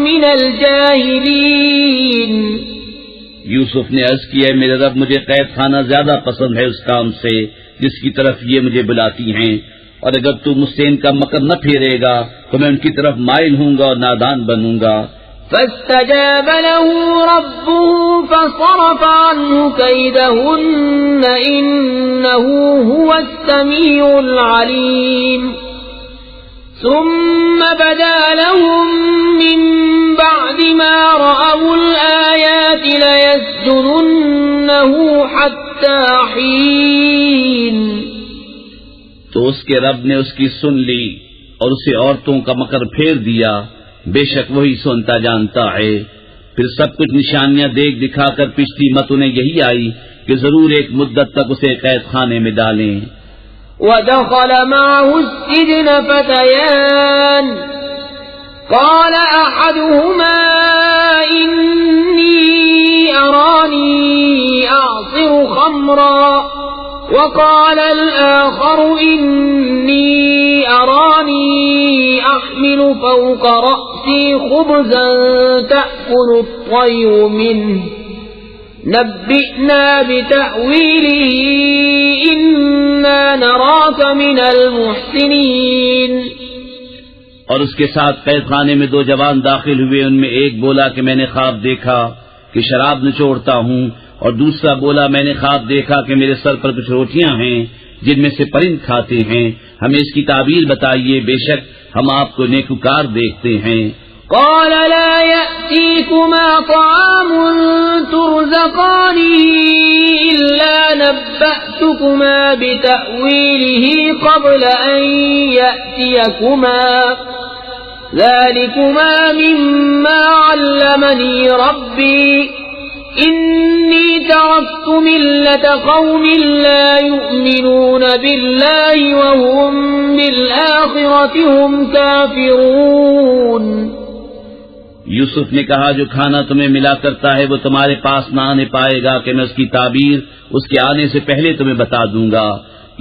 من الجاهلين. یوسف نے عرض کیا میرے رب مجھے قید خانہ زیادہ پسند ہے اس کام سے جس کی طرف یہ مجھے بلاتی ہیں، اور اگر تو مجھ سے ان کا مکر نہ پھیرے گا تو میں ان کی طرف مائل ہوں گا اور نادان بنوں گا. فاستجاب له ربه فصرف عنه كيدهن إنه هو السميع العليم. ثم بدا لهم من بعد ما رأوا الآيات ليسجننه حتى حين. تو اس کے رب نے اس کی سن لی اور اسے عورتوں کا مکر پھیر دیا، بے شک وہی سنتا جانتا ہے. پھر سب کچھ نشانیاں دیکھ دکھا کر پچھلی مت انہیں یہی آئی کہ ضرور ایک مدت تک اسے قید خانے میں ڈالیں. ودخل معه السجن فتيان قال أحدهما إني أراني أعصر خمرا وقال الآخر إني أراني أحمل فوق رأسي خبزا تأكل الطير منه نبئنا بتأويله إنا نراك من المحسنين. اور اس کے ساتھ قید خانے میں دو جوان داخل ہوئے. ان میں ایک بولا کہ میں نے خواب دیکھا کہ شراب نچوڑتا ہوں، اور دوسرا بولا میں نے خواب دیکھا کہ میرے سر پر کچھ روٹیاں ہیں جن میں سے پرند کھاتے ہیں. ہمیں اس کی تعبیر بتائیے، بے شک ہم آپ کو نیکوکار دیکھتے ہیں. قال لا يأتيكما طعام ترزقانه إلا نبأتكما بتأويله قبل أن يأتيكما ذلكما مما علمني ربي إني تركت ملة قوم لا يؤمنون بالله وهم بالآخرة هم كافرون. یوسف نے کہا جو کھانا تمہیں ملا کرتا ہے وہ تمہارے پاس نہ آنے پائے گا کہ میں اس کی تعبیر اس کے آنے سے پہلے تمہیں بتا دوں گا.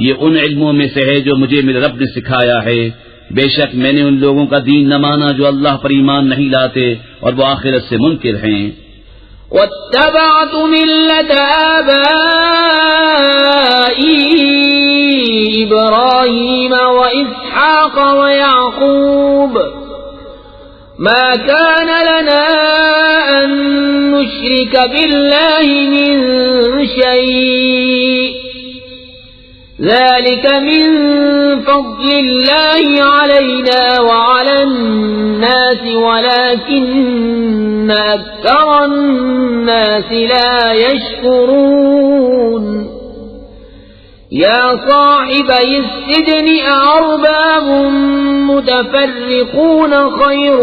یہ ان علموں میں سے ہے جو مجھے میرے رب نے سکھایا ہے. بے شک میں نے ان لوگوں کا دین نہ مانا جو اللہ پر ایمان نہیں لاتے اور وہ آخرت سے منکر ہیں. واتبعت ملة آبائي إبراهيم وإسحاق ويعقوب ما كان لنا أن نشرك بالله من شيء ذلك من فضل الله علينا وعلى الناس ولكن أكثر الناس لا يشكرون. يا صاحبي السجن أأرباب متفرقون خير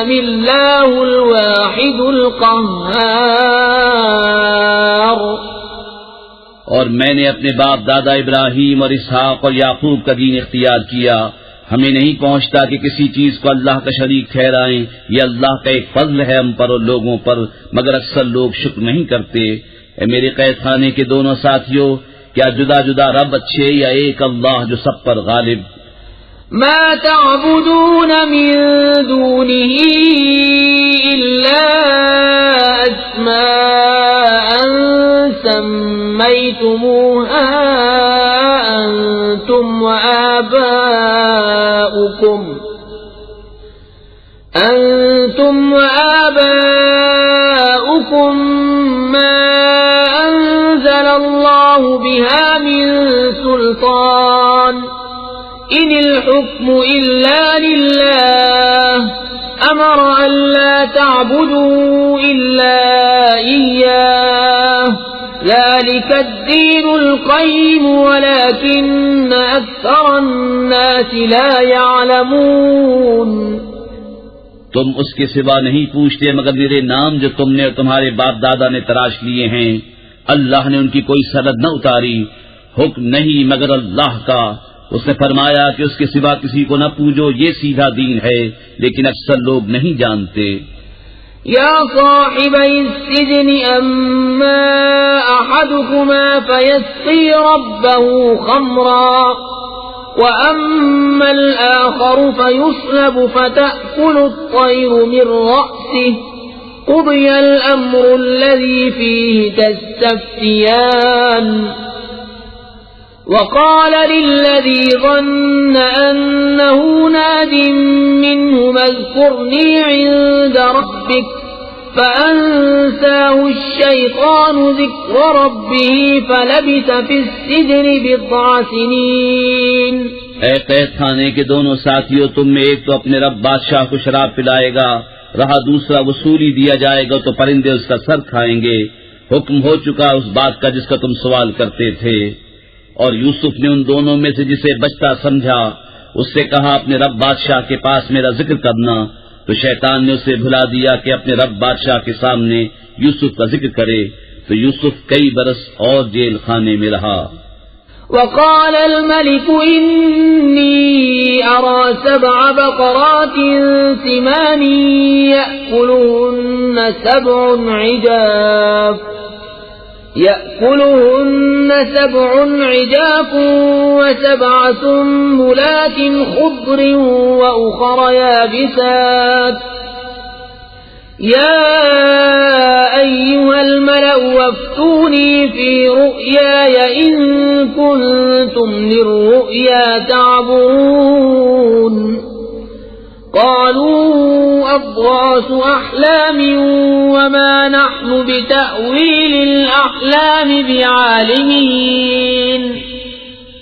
أم الله الواحد القهار. اور میں نے اپنے باپ دادا ابراہیم اور اسحاق اور یعقوب کا دین اختیار کیا. ہمیں نہیں پہنچتا کہ کسی چیز کو اللہ کا شریک ٹھہرائیں. یہ اللہ کا ایک فضل ہے ہم پر اور لوگوں پر، مگر اکثر لوگ شکر نہیں کرتے. اے میرے قید خانے کے دونوں ساتھیوں، کیا جدا جدا رب اچھے یا ایک اللہ جو سب پر غالب؟ ما تعبدون من دونه إلا أسماء سميتموها أنتم وآباؤكم ما أنزل الله بها من سلطان إن الحكم إلا لله أمر أن لا تعبدوا إلا إياه ذلك الدين القيم ولكن أكثر الناس لا يعلمون. تم اس کے سوا نہیں پوچھتے مگر میرے نام جو تم نے اور تمہارے باپ دادا نے تراش لیے ہیں. اللہ نے ان کی کوئی سرحد نہ اتاری. حکم نہیں مگر اللہ کا. اس نے فرمایا کہ اس کے سوا کسی کو نہ پوجو، یہ سیدھا دین ہے، لیکن اکثر لوگ نہیں جانتے. یا صاحبی السجن اما احدكما فيسقي ربه خمرا واما الاخر فيصلب فتأكل الطير من رأسه قضي الامر الذي فيه تستفتيان. وقال للذي ظن أنه ناد منهما اذكرني عند ربك فأنساه الشيطان ذكر ربه فلبث في السجن بضع سنين. اے قید خانے کے دونوں ساتھیوں، تم میں ایک تو اپنے رب بادشاہ کو شراب پلائے گا، رہا دوسرا وصولی دیا جائے گا تو پرندے اس کا سر کھائیں گے. حکم ہو چکا اس بات کا جس کا تم سوال کرتے تھے. اور یوسف نے ان دونوں میں سے جسے بچتا سمجھا اس سے کہا اپنے رب بادشاہ کے پاس میرا ذکر کرنا، تو شیطان نے اسے بھلا دیا کہ اپنے رب بادشاہ کے سامنے یوسف کا ذکر کرے. تو یوسف کئی برس اور جیل خانے میں رہا. وقال الملك إني أرى 7 بقرات سمان يأكلهن سبع عجاف و7 سنبلات خضر وأخر يابسات يا أيها الملأ وافتوني في رؤياي إن كنتم للرؤيا تعبرون قالوا أضغاث أحلام وما نحن بتأويل الأحلام بعالمين.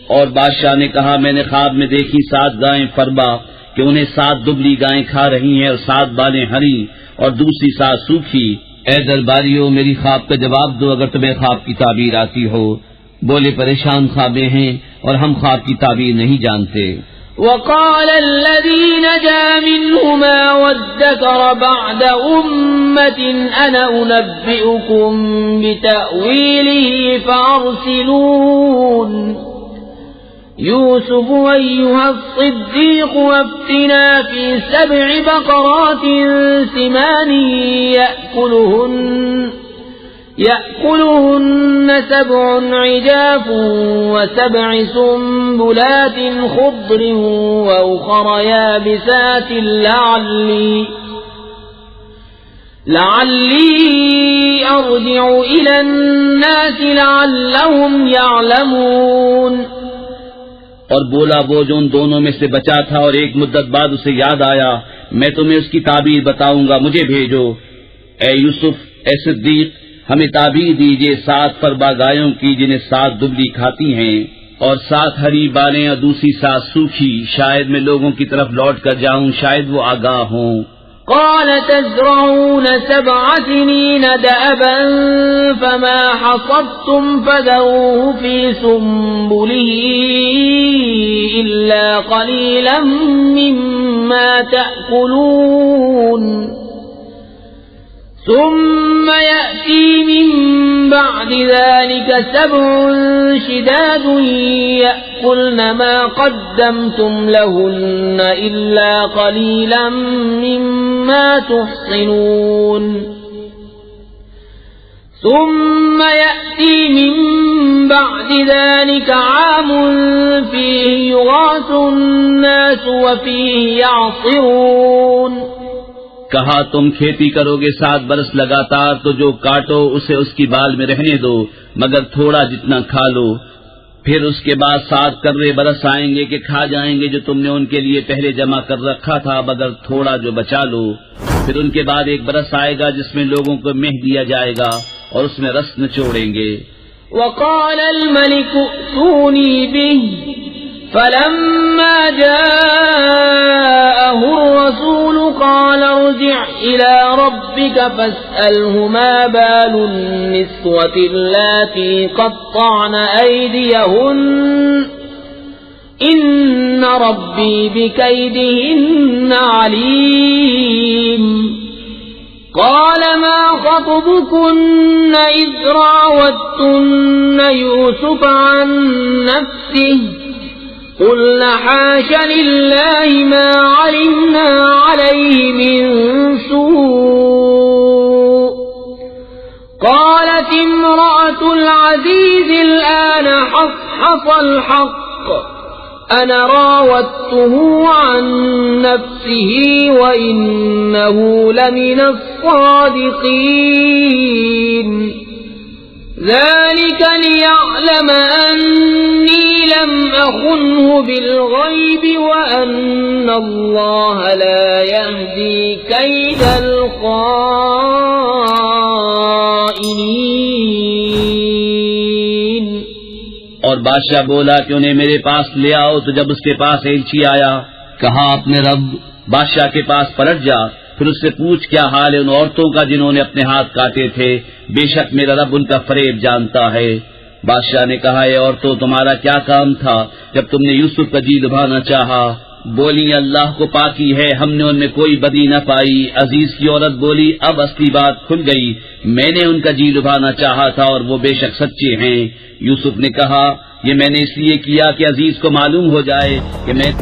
اور بادشاہ نے کہا میں نے خواب میں دیکھی 7 گائیں فربا کہ انہیں 7 دبلی گائیں کھا رہی ہیں اور 7 بالیں ہری اور دوسری 7 سوکھی. اے درباریوں میری خواب کا جواب دو اگر تمہیں خواب کی تعبیر آتی ہو. بولے پریشان خوابیں ہیں اور ہم خواب کی تعبیر نہیں جانتے. وقال الذي نجا منهما وادكر بعد أمة أنا أنبئكم بتأويله فأرسلون يوسف أيها الصديق وافتنا في 7 بقرات سمان يأكلهن 7 عجاف و7 سنبلات خضر وأخر يابسات لعلي أرجع إلى الناس لعلهم يعلمون. اور بولا وہ جو ان دونوں میں سے بچا تھا اور ایک مدت بعد اسے یاد آیا میں تمہیں اس کی تعبیر بتاؤں گا مجھے بھیجو. اے یوسف اے صدیق ہمیں تعبیر دیجئے 7 فربا گایوں کی جنہیں 7 دبلی کھاتی ہیں اور 7 ہری بالیں اور دوسری 7 سوکھی. شاید میں لوگوں کی طرف لوٹ کر جاؤں شاید وہ آگاہ ہوں. قال تزرعون 7 سنين دأبا فما حصدتم فذروه في سنبله إلا قليلا مما تأكلون ثم يأتي من بعد ذلك 7 شداد يأكلن ما قدمتم لهن إلا قليلا مما تحصنون ثم يأتي من بعد ذلك عام فيه يغاث الناس وفيه يعصرون. کہا تم کھیتی کرو گے 7 برس لگاتار تو جو کاٹو اسے اس کی بال میں رہنے دو مگر تھوڑا جتنا کھا لو. پھر اس کے بعد 7 کرے برس آئیں گے کہ کھا جائیں گے جو تم نے ان کے لیے پہلے جمع کر رکھا تھا مگر تھوڑا جو بچا لو. پھر ان کے بعد 1 برس آئے گا جس میں لوگوں کو مہ دیا جائے گا اور اس میں رس نچوڑیں گے. وقال الملك ائتوني به فلما جاءه الرسول قال ارجع إلى ربك فاسأله ما بال النسوة اللاتي قطعن أيديهن إن ربي بكيدهن عليم. قال ما خطبكن إذ راوتن يوسف عن نفسه قلنا حاش لله ما علمنا عليه من سوء. قالت امرأة العزيز الآن حصحص الحق أنا راودته عن نفسه وإنه لمن الصادقين. ذلك ليعلم أني لم أخنه بالغيب وأن الله لا يهدي كيد الخائنين. اور بادشاہ بولا کہ انہیں میرے پاس لے آؤ. تو جب اس کے پاس ایلچی آیا کہا اپنے رب بادشاہ کے پاس پلٹ جا پھر اس سے پوچھ کیا حال ہے ان عورتوں کا جنہوں نے اپنے ہاتھ کاٹے تھے. بے شک میرا رب ان کا فریب جانتا ہے. بادشاہ نے کہا اے عورتوں تمہارا کیا کام تھا جب تم نے یوسف کا جی لبھانا چاہا. بولی اللہ کو پاکی ہے، ہم نے ان میں کوئی بدی نہ پائی۔ عزیز کی عورت بولی اب اصلی بات کھل گئی، میں نے ان کا جی لبھانا چاہا تھا اور وہ بے شک سچے ہیں۔ یوسف نے کہا یہ میں نے اس لیے کیا کہ عزیز کو معلوم ہو جائے کہ میں